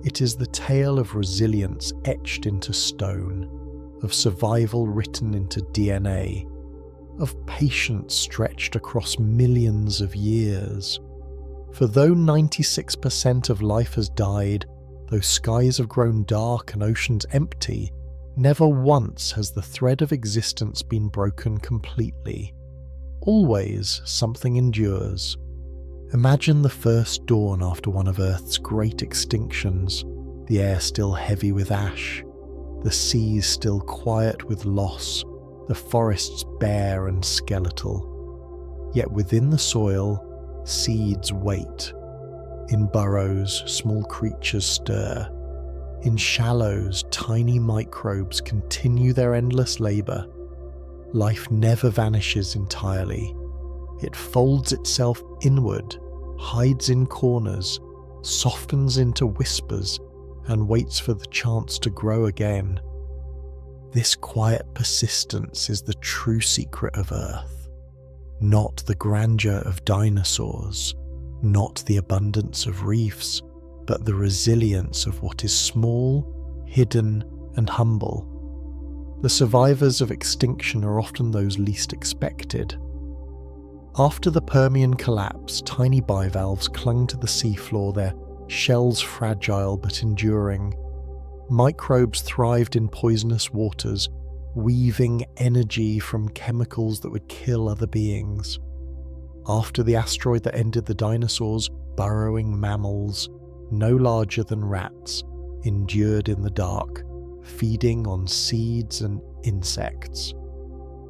It is the tale of resilience etched into stone, of survival written into DNA, of patience stretched across millions of years. For though 96% of life has died, though skies have grown dark and oceans empty, never once has the thread of existence been broken completely. Always something endures. Imagine the first dawn after one of Earth's great extinctions, the air still heavy with ash, the seas still quiet with loss, the forests bare and skeletal. Yet within the soil, seeds wait. In burrows, small creatures stir. In shallows, tiny microbes continue their endless labour. Life never vanishes entirely. It folds itself inward, hides in corners, softens into whispers, and waits for the chance to grow again. This quiet persistence is the true secret of Earth. Not the grandeur of dinosaurs, not the abundance of reefs, but the resilience of what is small, hidden, and humble. The survivors of extinction are often those least expected. After the Permian collapse, tiny bivalves clung to the seafloor, their shells fragile but enduring. Microbes thrived in poisonous waters, weaving energy from chemicals that would kill other beings. After the asteroid that ended the dinosaurs, burrowing mammals, no larger than rats, endured in the dark, feeding on seeds and insects.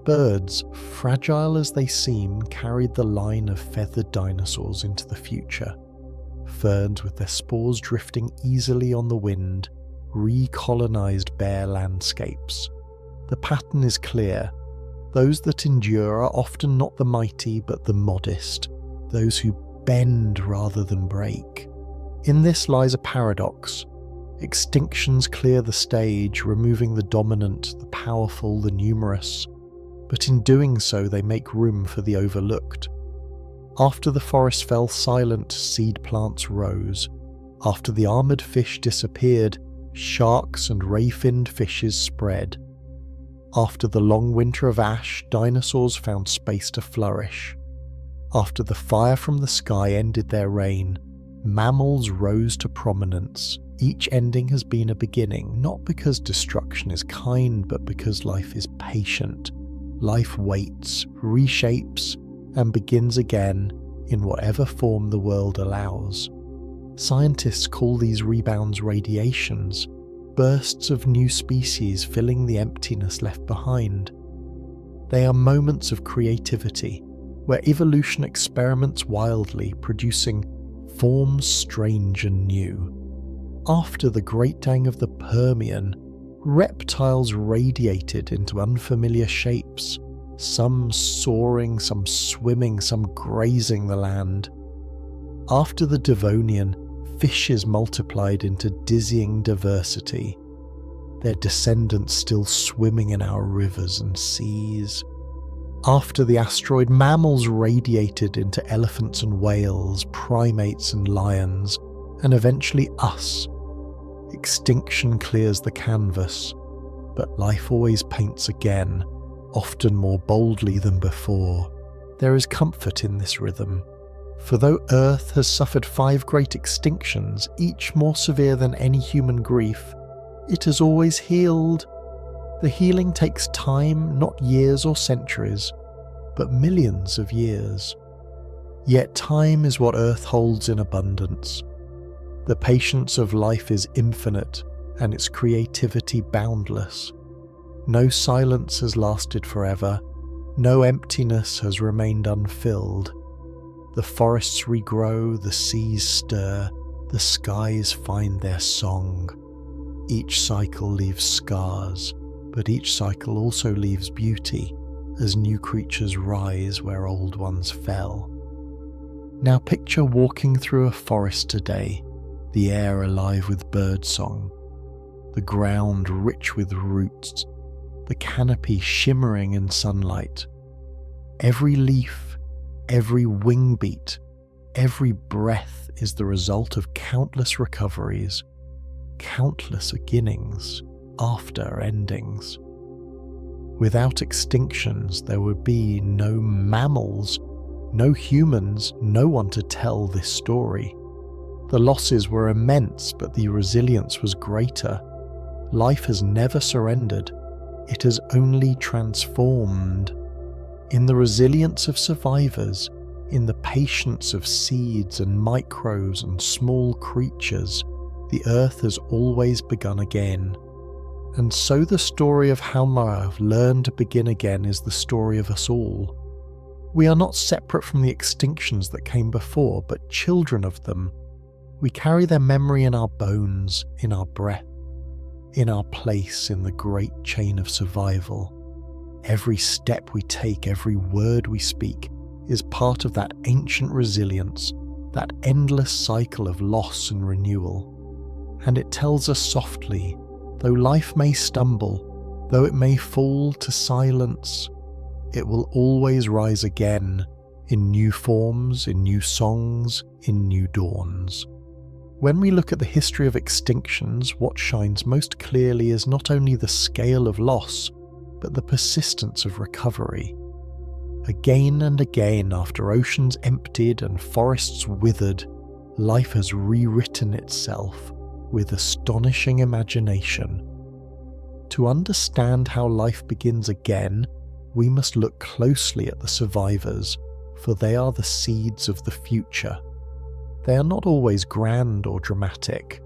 Birds, fragile as they seem, carried the line of feathered dinosaurs into the future. Ferns with their spores drifting easily on the wind recolonized bare landscapes. The pattern is clear. Those that endure are often not the mighty but the modest, those who bend rather than break. In this lies a paradox. Extinctions clear the stage, removing the dominant, the powerful, the numerous, but in doing so they make room for the overlooked. After the forest fell silent, seed plants rose. After the armoured fish disappeared, sharks and ray-finned fishes spread. After the long winter of ash, dinosaurs found space to flourish. After the fire from the sky ended their reign, mammals rose to prominence. Each ending has been a beginning, not because destruction is kind, but because life is patient. Life waits, reshapes, and begins again in whatever form the world allows. Scientists call these rebounds radiations, bursts of new species filling the emptiness left behind. They are moments of creativity, where evolution experiments wildly, producing forms strange and new. After the Great Dang of the Permian, reptiles radiated into unfamiliar shapes, some soaring, some swimming, some grazing the land. After the Devonian, fishes multiplied into dizzying diversity, their descendants still swimming in our rivers and seas. After the asteroid, mammals radiated into elephants and whales, primates and lions, and eventually us. Extinction clears the canvas, but life always paints again, often more boldly than before. There is comfort in this rhythm, for though Earth has suffered 5 great extinctions, each more severe than any human grief, it has always healed. The healing takes time, not years or centuries, but millions of years. Yet time is what Earth holds in abundance. The patience of life is infinite, and its creativity boundless. No silence has lasted forever, no emptiness has remained unfilled. The forests regrow, the seas stir, the skies find their song. Each cycle leaves scars, but each cycle also leaves beauty, as new creatures rise where old ones fell. Now picture walking through a forest today, the air alive with birdsong, the ground rich with roots, the canopy shimmering in sunlight. Every leaf, every wing beat, every breath is the result of countless recoveries, countless beginnings after endings. Without extinctions, there would be no mammals, no humans, no one to tell this story. The losses were immense, but the resilience was greater. Life has never surrendered. It has only transformed. In the resilience of survivors, in the patience of seeds and microbes and small creatures, the earth has always begun again. And so the story of how I've learned to begin again is the story of us all. We are not separate from the extinctions that came before, but children of them. We carry their memory in our bones, in our breath, in our place in the great chain of survival. Every step we take, every word we speak, is part of that ancient resilience, that endless cycle of loss and renewal. And it tells us softly, though life may stumble, though it may fall to silence, it will always rise again, in new forms, in new songs, in new dawns. When we look at the history of extinctions, what shines most clearly is not only the scale of loss, but the persistence of recovery. Again and again, after oceans emptied and forests withered, life has rewritten itself with astonishing imagination. To understand how life begins again, we must look closely at the survivors, for they are the seeds of the future. They are not always grand or dramatic.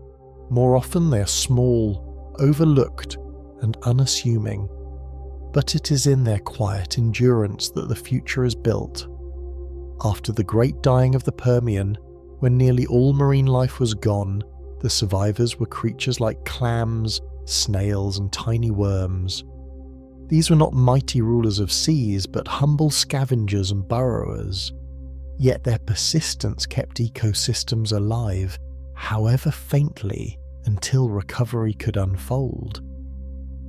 More often they are small, overlooked, and unassuming. but it is in their quiet endurance that the future is built. After the great dying of the Permian, when nearly all marine life was gone, the survivors were creatures like clams, snails, and tiny worms. These were not mighty rulers of seas, but humble scavengers and burrowers. Yet their persistence kept ecosystems alive, however faintly, until recovery could unfold.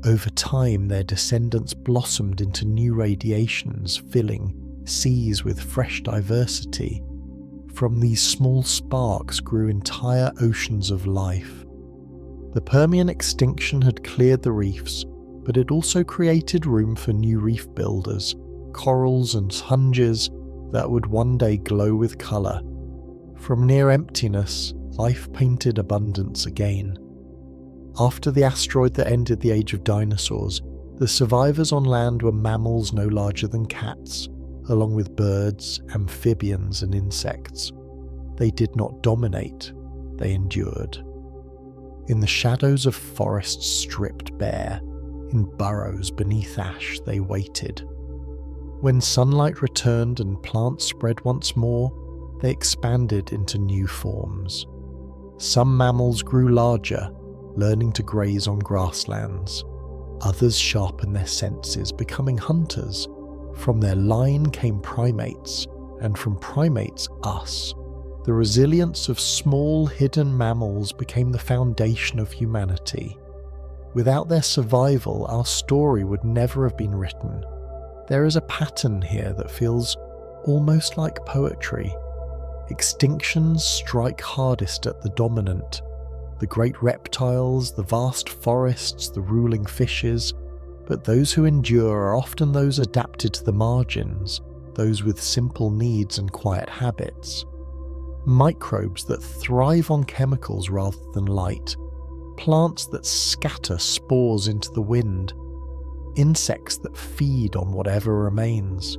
Over time, their descendants blossomed into new radiations, filling seas with fresh diversity. From these small sparks grew entire oceans of life. The Permian extinction had cleared the reefs, but it also created room for new reef builders, corals and sponges that would one day glow with colour. From near emptiness, life painted abundance again. After the asteroid that ended the age of dinosaurs, the survivors on land were mammals no larger than cats, along with birds, amphibians and insects. They did not dominate, they endured. In the shadows of forests stripped bare, in burrows beneath ash they waited. When sunlight returned and plants spread once more, they expanded into new forms. Some mammals grew larger, learning to graze on grasslands. Others sharpened their senses, becoming hunters. From their line came primates, and from primates us. The resilience of small hidden mammals became the foundation of humanity. Without their survival, our story would never have been written. There is a pattern here that feels almost like poetry. Extinctions strike hardest at the dominant. The great reptiles, the vast forests, the ruling fishes, but those who endure are often those adapted to the margins, those with simple needs and quiet habits. Microbes that thrive on chemicals rather than light, plants that scatter spores into the wind, insects that feed on whatever remains.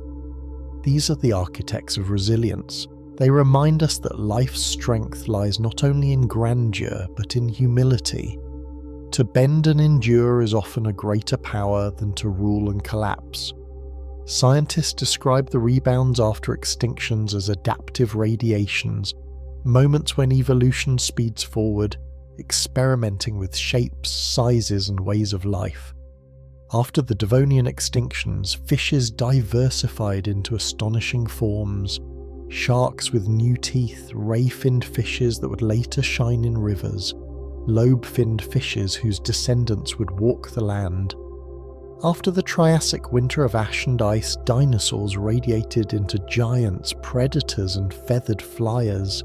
These are the architects of resilience. They remind us that life's strength lies not only in grandeur, but in humility. To bend and endure is often a greater power than to rule and collapse. Scientists describe the rebounds after extinctions as adaptive radiations, moments when evolution speeds forward, experimenting with shapes, sizes, and ways of life. After the Devonian extinctions, fishes diversified into astonishing forms. Sharks with new teeth, ray-finned fishes that would later shine in rivers, lobe-finned fishes whose descendants would walk the land. After the Triassic winter of ash and ice, dinosaurs radiated into giants, predators, and feathered flyers.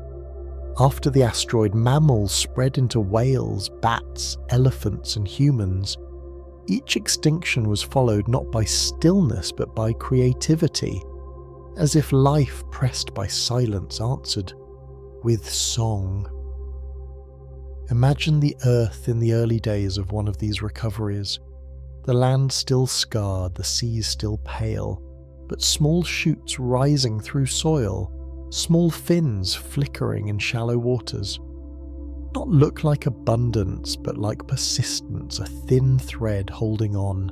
After the asteroid, mammals spread into whales, bats, elephants, and humans. Each extinction was followed not by stillness but by creativity, as if life pressed by silence answered with song. Imagine the earth in the early days of one of these recoveries. The land still scarred, the seas still pale, but small shoots rising through soil, small fins flickering in shallow waters. Not look like abundance, but like persistence, a thin thread holding on.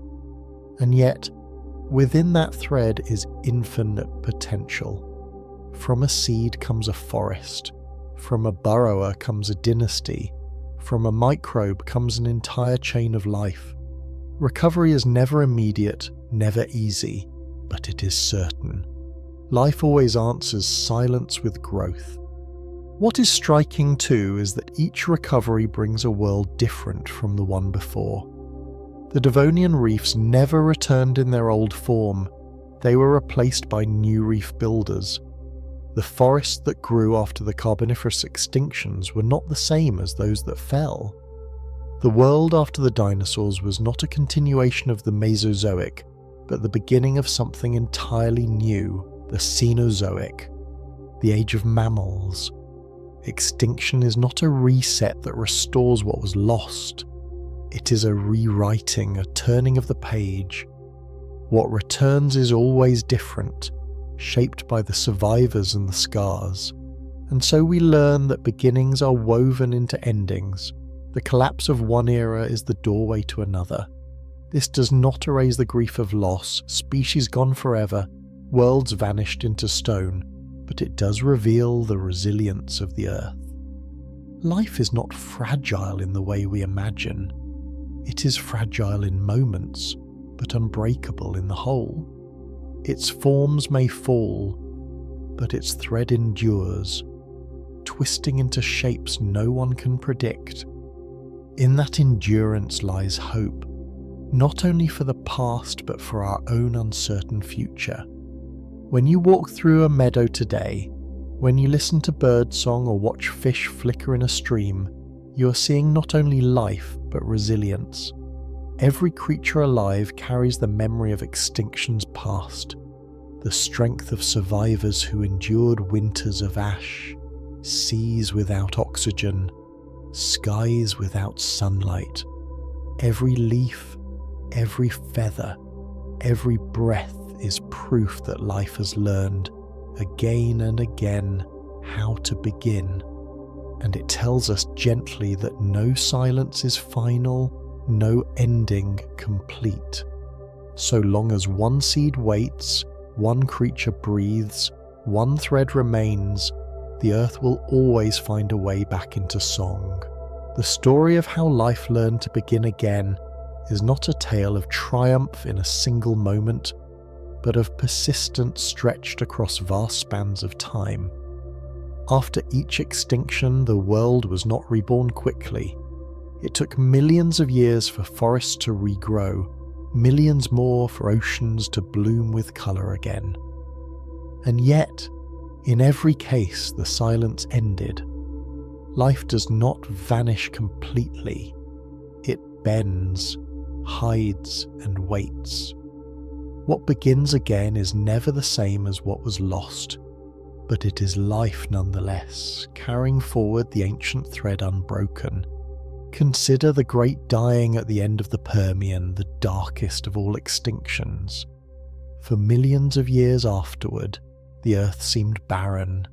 And yet, within that thread is infinite potential. From a seed comes a forest. From a burrower comes a dynasty. From a microbe comes an entire chain of life. Recovery is never immediate, never easy, but it is certain. Life always answers silence with growth. What is striking too is that each recovery brings a world different from the one before. The Devonian reefs never returned in their old form. They were replaced by new reef builders. The forests that grew after the Carboniferous extinctions were not the same as those that fell. The world after the dinosaurs was not a continuation of the Mesozoic, but the beginning of something entirely new, the Cenozoic, the age of mammals. Extinction is not a reset that restores what was lost. It is a rewriting, a turning of the page. What returns is always different, shaped by the survivors and the scars. And so we learn that beginnings are woven into endings. The collapse of one era is the doorway to another. This does not erase the grief of loss, species gone forever, worlds vanished into stone, but it does reveal the resilience of the Earth. Life is not fragile in the way we imagine. It is fragile in moments, but unbreakable in the whole. Its forms may fall, but its thread endures, twisting into shapes no one can predict. In that endurance lies hope, not only for the past but for our own uncertain future. When you walk through a meadow today, when you listen to birdsong or watch fish flicker in a stream, you are seeing not only life but resilience. Every creature alive carries the memory of extinctions past, the strength of survivors who endured winters of ash, seas without oxygen, skies without sunlight. Every leaf, every feather, every breath is proof that life has learned, again and again, how to begin. And it tells us gently that no silence is final, no ending complete. So long as one seed waits, one creature breathes, one thread remains, the earth will always find a way back into song. The story of how life learned to begin again is not a tale of triumph in a single moment, but of persistence stretched across vast spans of time. After each extinction, the world was not reborn quickly. It took millions of years for forests to regrow, millions more for oceans to bloom with colour again. And yet, in every case, the silence ended. Life does not vanish completely. It bends, hides, and waits. What begins again is never the same as what was lost, but it is life nonetheless, carrying forward the ancient thread unbroken. Consider the great dying at the end of the Permian, the darkest of all extinctions. For millions of years afterward, the earth seemed barren.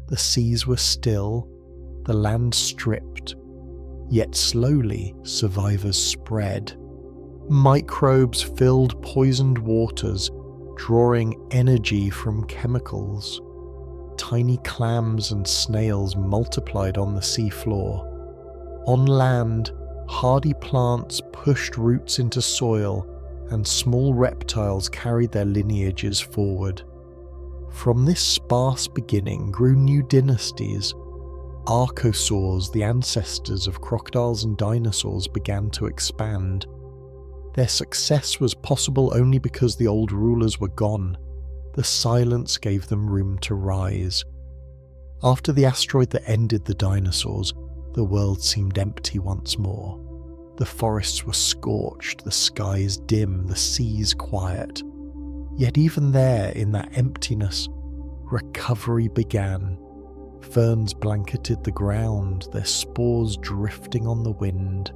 The seas were still, the land stripped, yet slowly survivors spread. Microbes filled poisoned waters, drawing energy from chemicals. Tiny clams and snails multiplied on the seafloor. On land, hardy plants pushed roots into soil, and small reptiles carried their lineages forward. From this sparse beginning grew new dynasties. Archosaurs, the ancestors of crocodiles and dinosaurs, began to expand. Their success was possible only because the old rulers were gone. The silence gave them room to rise. After the asteroid that ended the dinosaurs, the world seemed empty once more. The forests were scorched, the skies dim, the seas quiet. Yet even there, in that emptiness, recovery began. Ferns blanketed the ground, their spores drifting on the wind.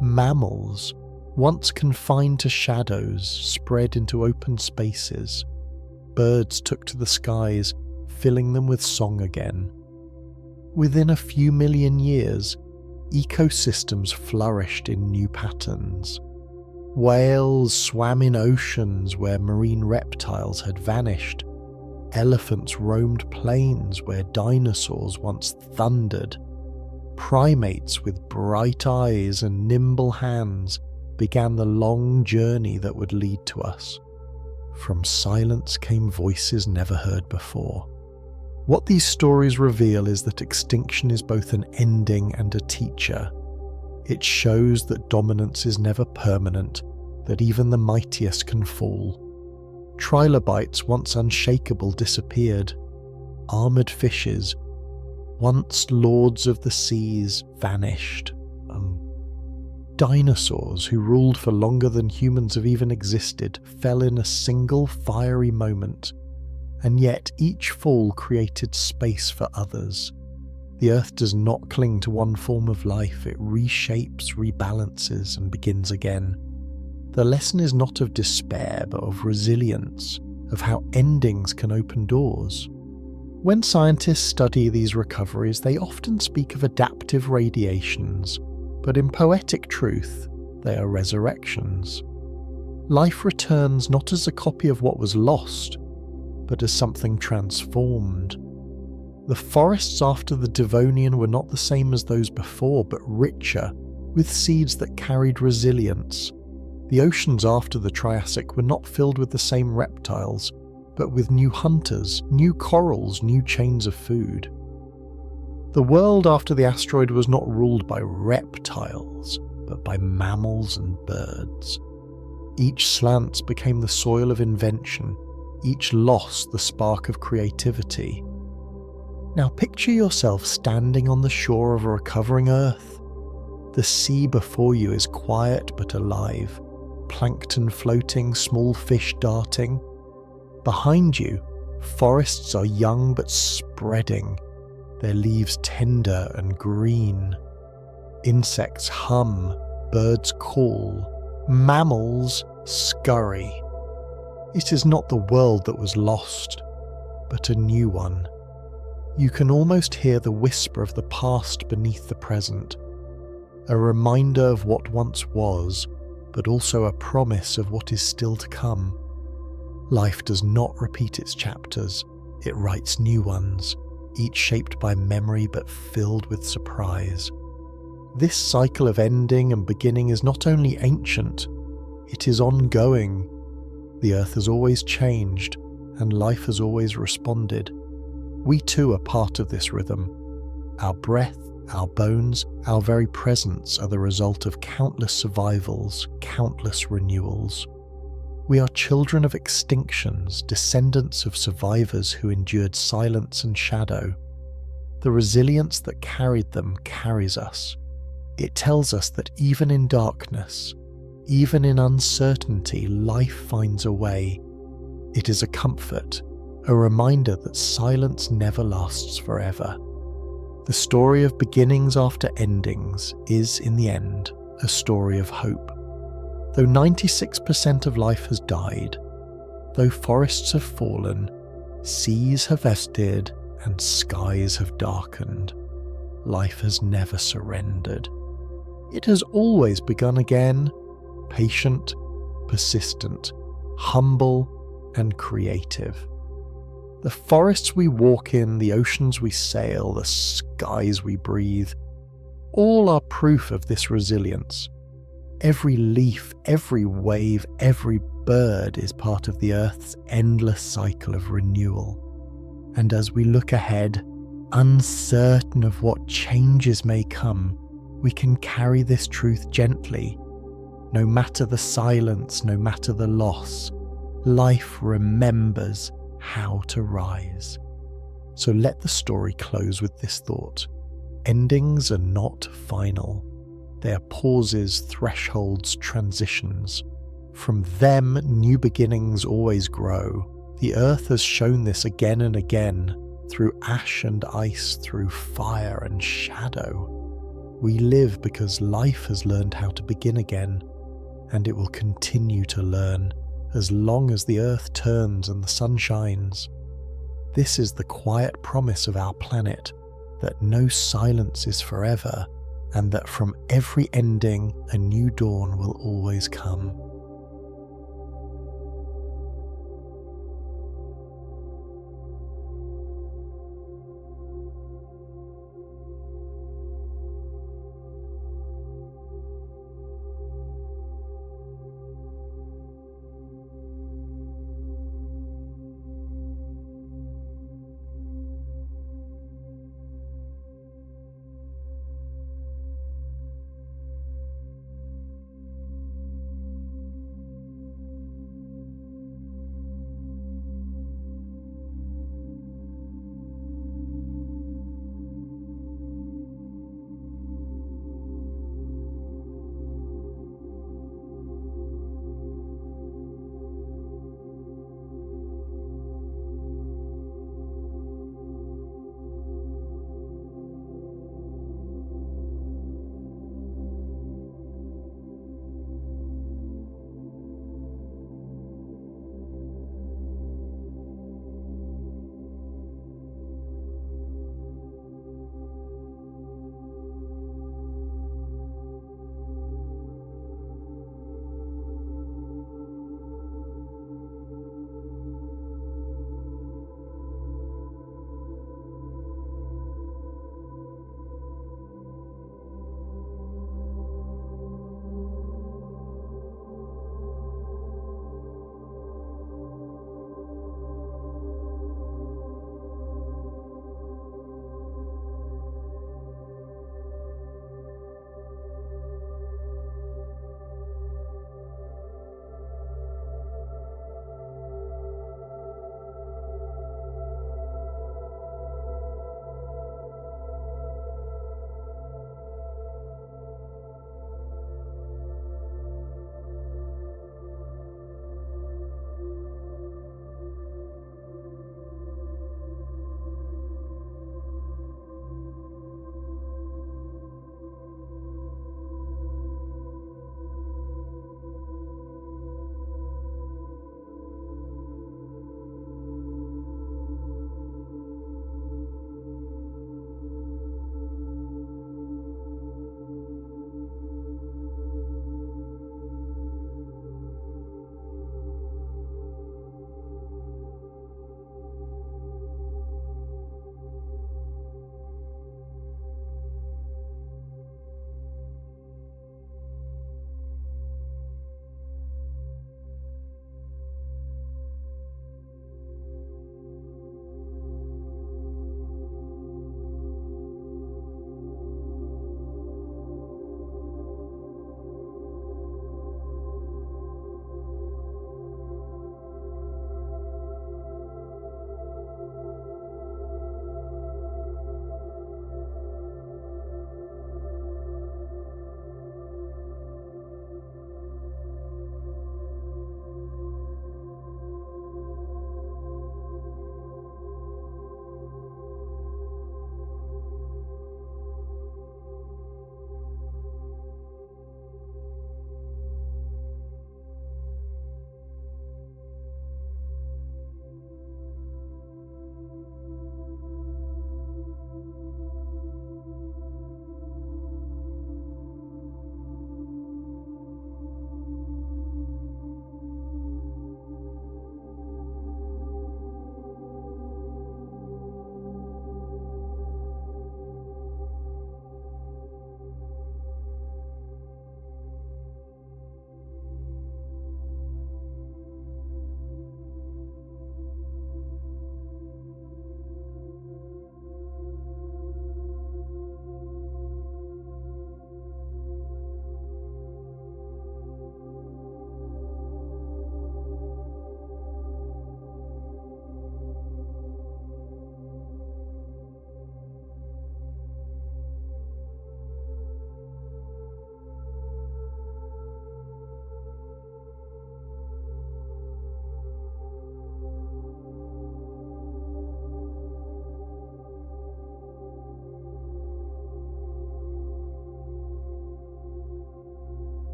Mammals, once confined to shadows, spread into open spaces. Birds took to the skies, filling them with song again. Within a few million years, ecosystems flourished in new patterns. Whales swam in oceans where marine reptiles had vanished. Elephants roamed plains where dinosaurs once thundered. Primates with bright eyes and nimble hands began the long journey that would lead to us. From silence came voices never heard before. What these stories reveal is that extinction is both an ending and a teacher. It shows that dominance is never permanent, that even the mightiest can fall. Trilobites, once unshakable, disappeared. Armoured fishes, once lords of the seas, vanished. Dinosaurs, who ruled for longer than humans have even existed, fell in a single fiery moment. And yet each fall created space for others. The earth does not cling to one form of life, it reshapes, rebalances, and begins again. The lesson is not of despair, but of resilience, of how endings can open doors. When scientists study these recoveries, they often speak of adaptive radiations, but in poetic truth, they are resurrections. Life returns not as a copy of what was lost, but as something transformed. The forests after the Devonian were not the same as those before, but richer, with seeds that carried resilience. The oceans after the Triassic were not filled with the same reptiles, but with new hunters, new corals, new chains of food. The world after the asteroid was not ruled by reptiles, but by mammals and birds. Each slants became the soil of invention, each loss the spark of creativity. Now picture yourself standing on the shore of a recovering Earth. The sea before you is quiet but alive, plankton floating, small fish darting. Behind you, forests are young but spreading, their leaves tender and green. Insects hum, birds call, mammals scurry. It is not the world that was lost, but a new one. You can almost hear the whisper of the past beneath the present, a reminder of what once was, but also a promise of what is still to come. Life does not repeat its chapters, it writes new ones, each shaped by memory but filled with surprise. This cycle of ending and beginning is not only ancient, it is ongoing. The earth has always changed, and life has always responded. We too are part of this rhythm. Our breath, our bones, our very presence are the result of countless survivals, countless renewals. We are children of extinctions, descendants of survivors who endured silence and shadow. The resilience that carried them carries us. It tells us that even in darkness, even in uncertainty, life finds a way. It is a comfort, a reminder that silence never lasts forever. The story of beginnings after endings is, in the end, a story of hope. Though 96% of life has died, though forests have fallen, seas have esteered, and skies have darkened, life has never surrendered. It has always begun again, patient, persistent, humble, and creative. The forests we walk in, the oceans we sail, the skies we breathe, all are proof of this resilience. Every leaf, every wave, every bird is part of the Earth's endless cycle of renewal. And as we look ahead, uncertain of what changes may come, we can carry this truth gently. No matter the silence, no matter the loss, life remembers how to rise. So let the story close with this thought. Endings are not final. They are pauses, thresholds, transitions. From them, new beginnings always grow. The earth has shown this again and again, through ash and ice, through fire and shadow. We live because life has learned how to begin again, and it will continue to learn as long as the earth turns and the sun shines. This is the quiet promise of our planet, that no silence is forever, and that from every ending a new dawn will always come.